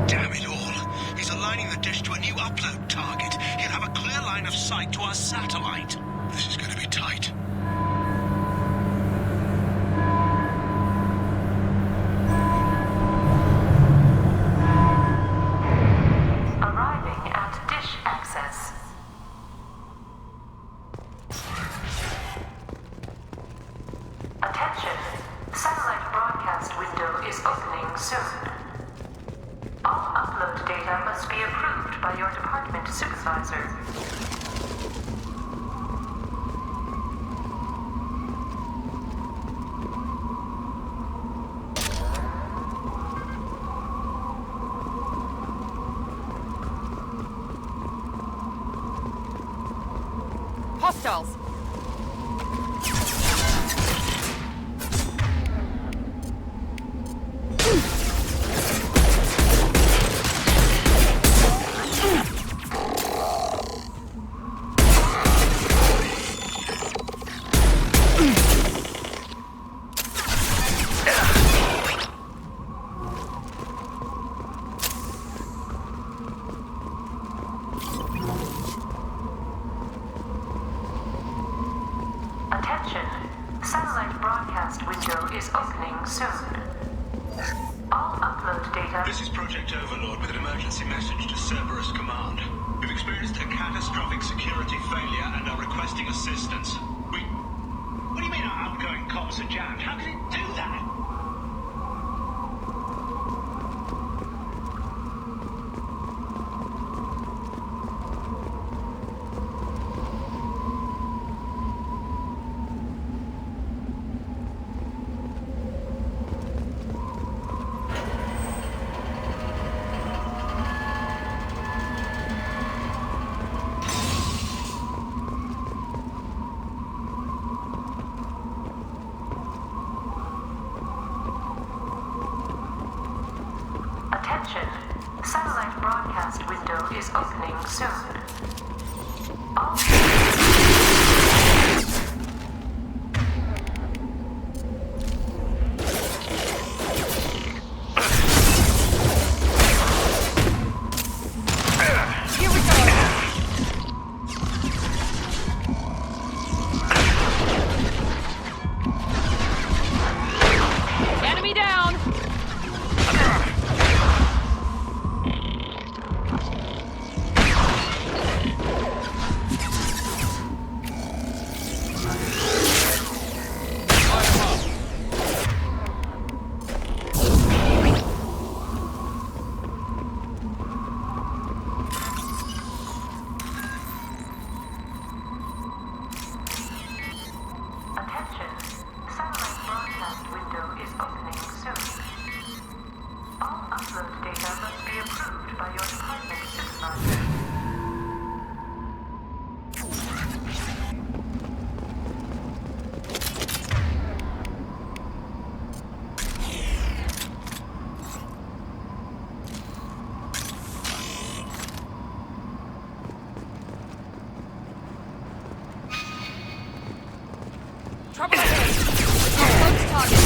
Damn it all. He's aligning the dish to a new upload target. He'll have a clear line of sight to our satellite. This is going to be tight. Arriving at dish access. Attention. Satellite broadcast window is opening soon. All upload data must be approved by your department supervisor. Hostiles. Attention. Satellite broadcast window is opening soon. All upload data. This is Project Overlord with an emergency message to Cerberus Command. We've experienced a catastrophic security failure and are requesting assistance. What do you mean our outgoing comms are jammed? How can it do that? Attention. Satellite broadcast window is opening soon. All Here we go. Enemy down. Attention. Satellite broadcast window is opening soon. All upload data must be approved by your department supervisor. Trouble ahead. Close target.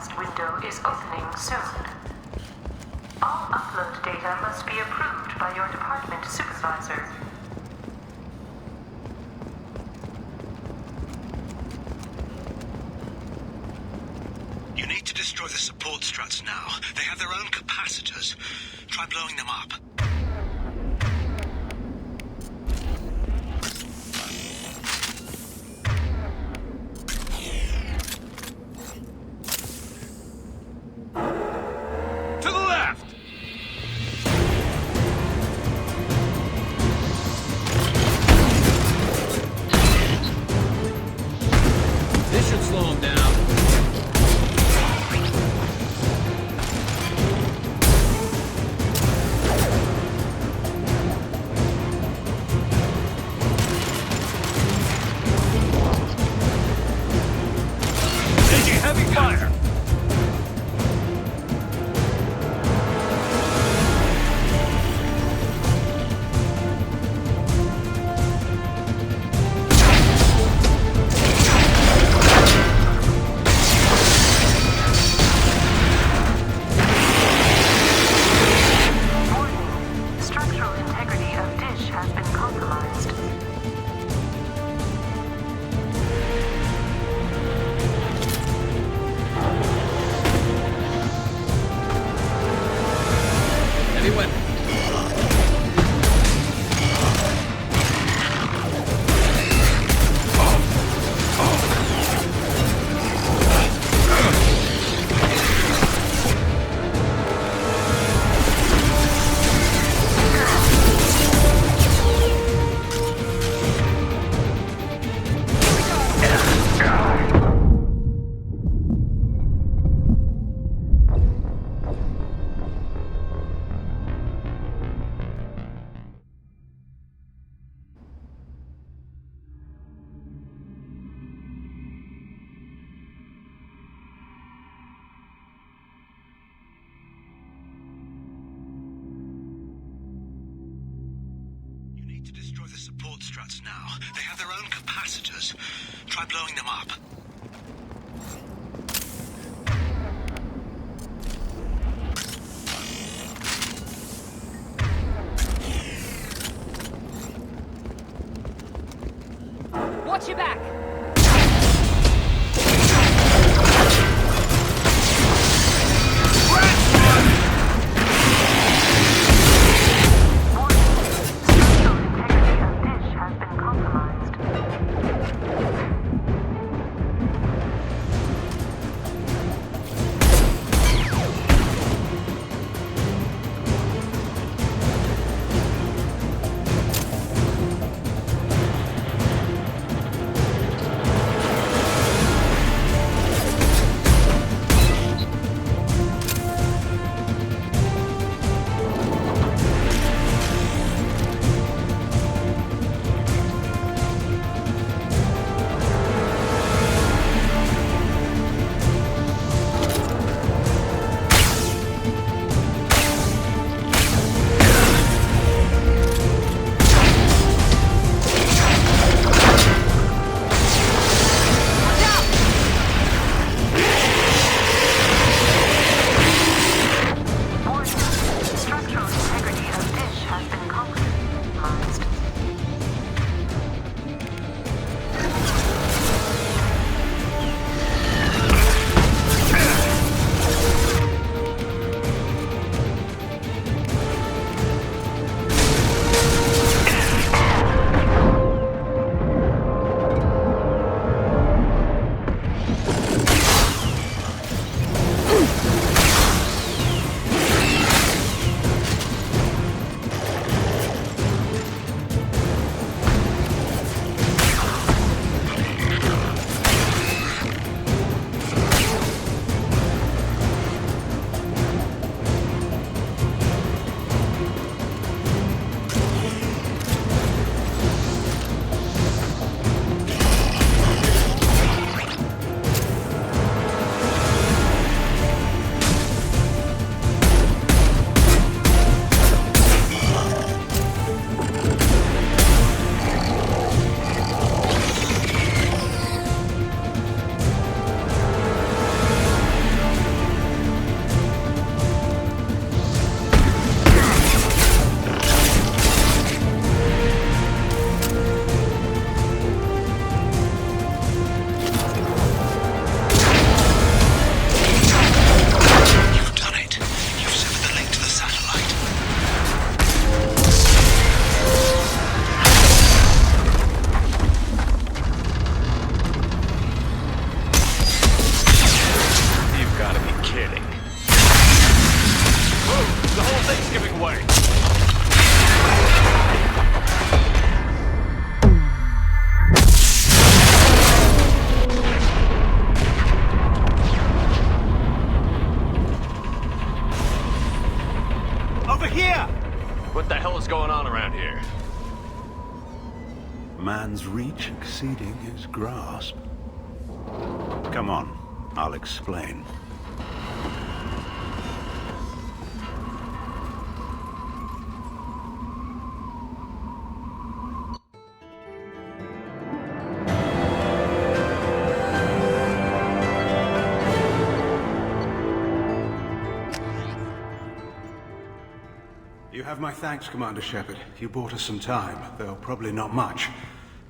broadcast window is opening soon. All upload data must be approved by your department supervisor. You need to destroy the support struts now. They have their own capacitors. Try blowing them up. To destroy the support struts now. They have their own capacitors. Try blowing them up. Watch your back! man's reach exceeding his grasp. Come on, I'll explain. You have my thanks, Commander Shepard. You bought us some time, though probably not much.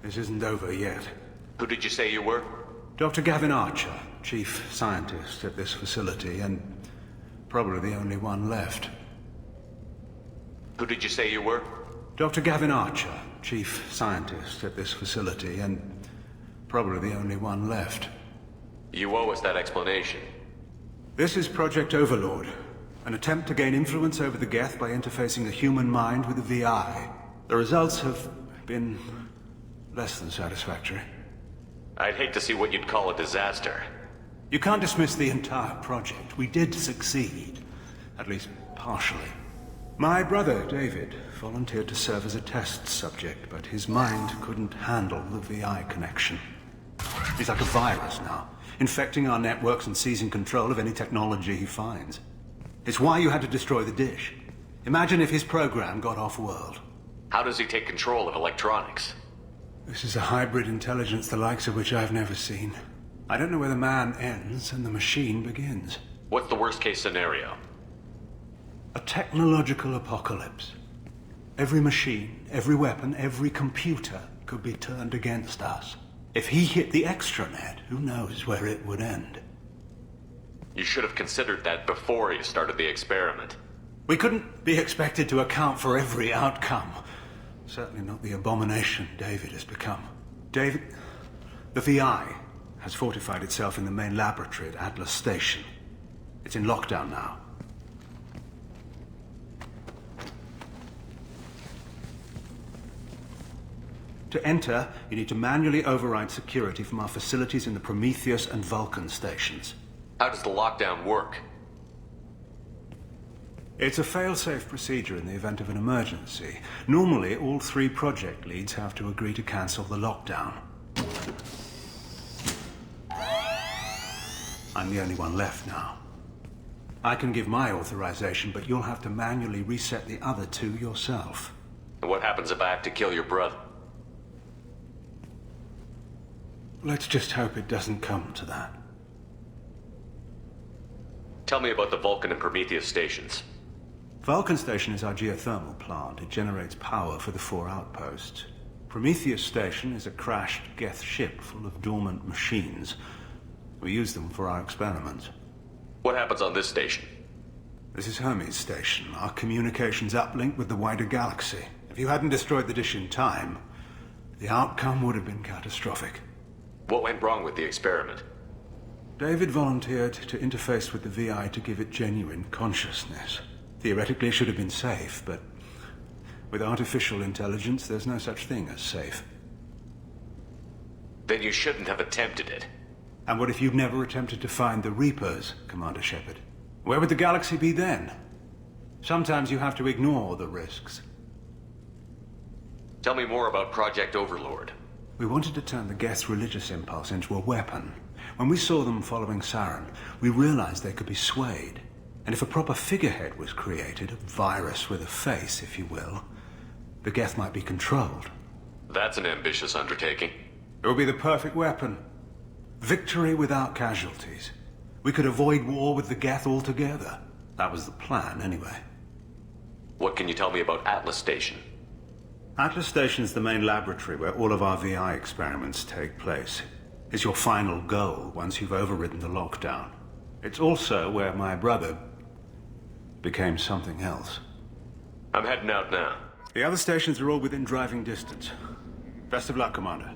This isn't over yet. Who did you say you were? Dr. Gavin Archer, chief scientist at this facility, and probably the only one left. Who did you say you were? Dr. Gavin Archer, chief scientist at this facility, and probably the only one left. You owe us that explanation. This is Project Overlord. An attempt to gain influence over the Geth by interfacing the human mind with the VI. The results have been less than satisfactory. I'd hate to see what you'd call a disaster. You can't dismiss the entire project. We did succeed. At least partially. My brother, David, volunteered to serve as a test subject, but his mind couldn't handle the VI connection. He's like a virus now, infecting our networks and seizing control of any technology he finds. It's why you had to destroy the dish. Imagine if his program got off-world. How does he take control of electronics? This is a hybrid intelligence the likes of which I've never seen. I don't know where the man ends and the machine begins. What's the worst-case scenario? A technological apocalypse. Every machine, every weapon, every computer could be turned against us. If he hit the extranet, who knows where it would end? You should have considered that before you started the experiment. We couldn't be expected to account for every outcome. Certainly not the abomination David has become. David... The VI has fortified itself in the main laboratory at Atlas Station. It's in lockdown now. To enter, you need to manually override security from our facilities in the Prometheus and Vulcan stations. How does the lockdown work? It's a fail-safe procedure in the event of an emergency. Normally, all 3 project leads have to agree to cancel the lockdown. I'm the only one left now. I can give my authorization, but you'll have to manually reset the other 2 yourself. And what happens if I have to kill your brother? Let's just hope it doesn't come to that. Tell me about the Vulcan and Prometheus stations. Vulcan Station is our geothermal plant. It generates power for the 4 outposts. Prometheus Station is a crashed Geth ship full of dormant machines. We use them for our experiments. What happens on this station? This is Hermes Station, our communications uplink with the wider galaxy. If you hadn't destroyed the dish in time, the outcome would have been catastrophic. What went wrong with the experiment? David volunteered to interface with the VI to give it genuine consciousness. Theoretically, it should have been safe, but with artificial intelligence, there's no such thing as safe. Then you shouldn't have attempted it. And what if you'd never attempted to find the Reapers, Commander Shepard? Where would the galaxy be then? Sometimes you have to ignore the risks. Tell me more about Project Overlord. We wanted to turn the Geth's religious impulse into a weapon. When we saw them following Saren, we realized they could be swayed. And if a proper figurehead was created, a virus with a face, if you will, the Geth might be controlled. That's an ambitious undertaking. It would be the perfect weapon. Victory without casualties. We could avoid war with the Geth altogether. That was the plan, anyway. What can you tell me about Atlas Station? Atlas Station is the main laboratory where all of our VI experiments take place. It's your final goal once you've overridden the lockdown. It's also where my brother became something else. I'm heading out now. The other stations are all within driving distance. Best of luck, Commander.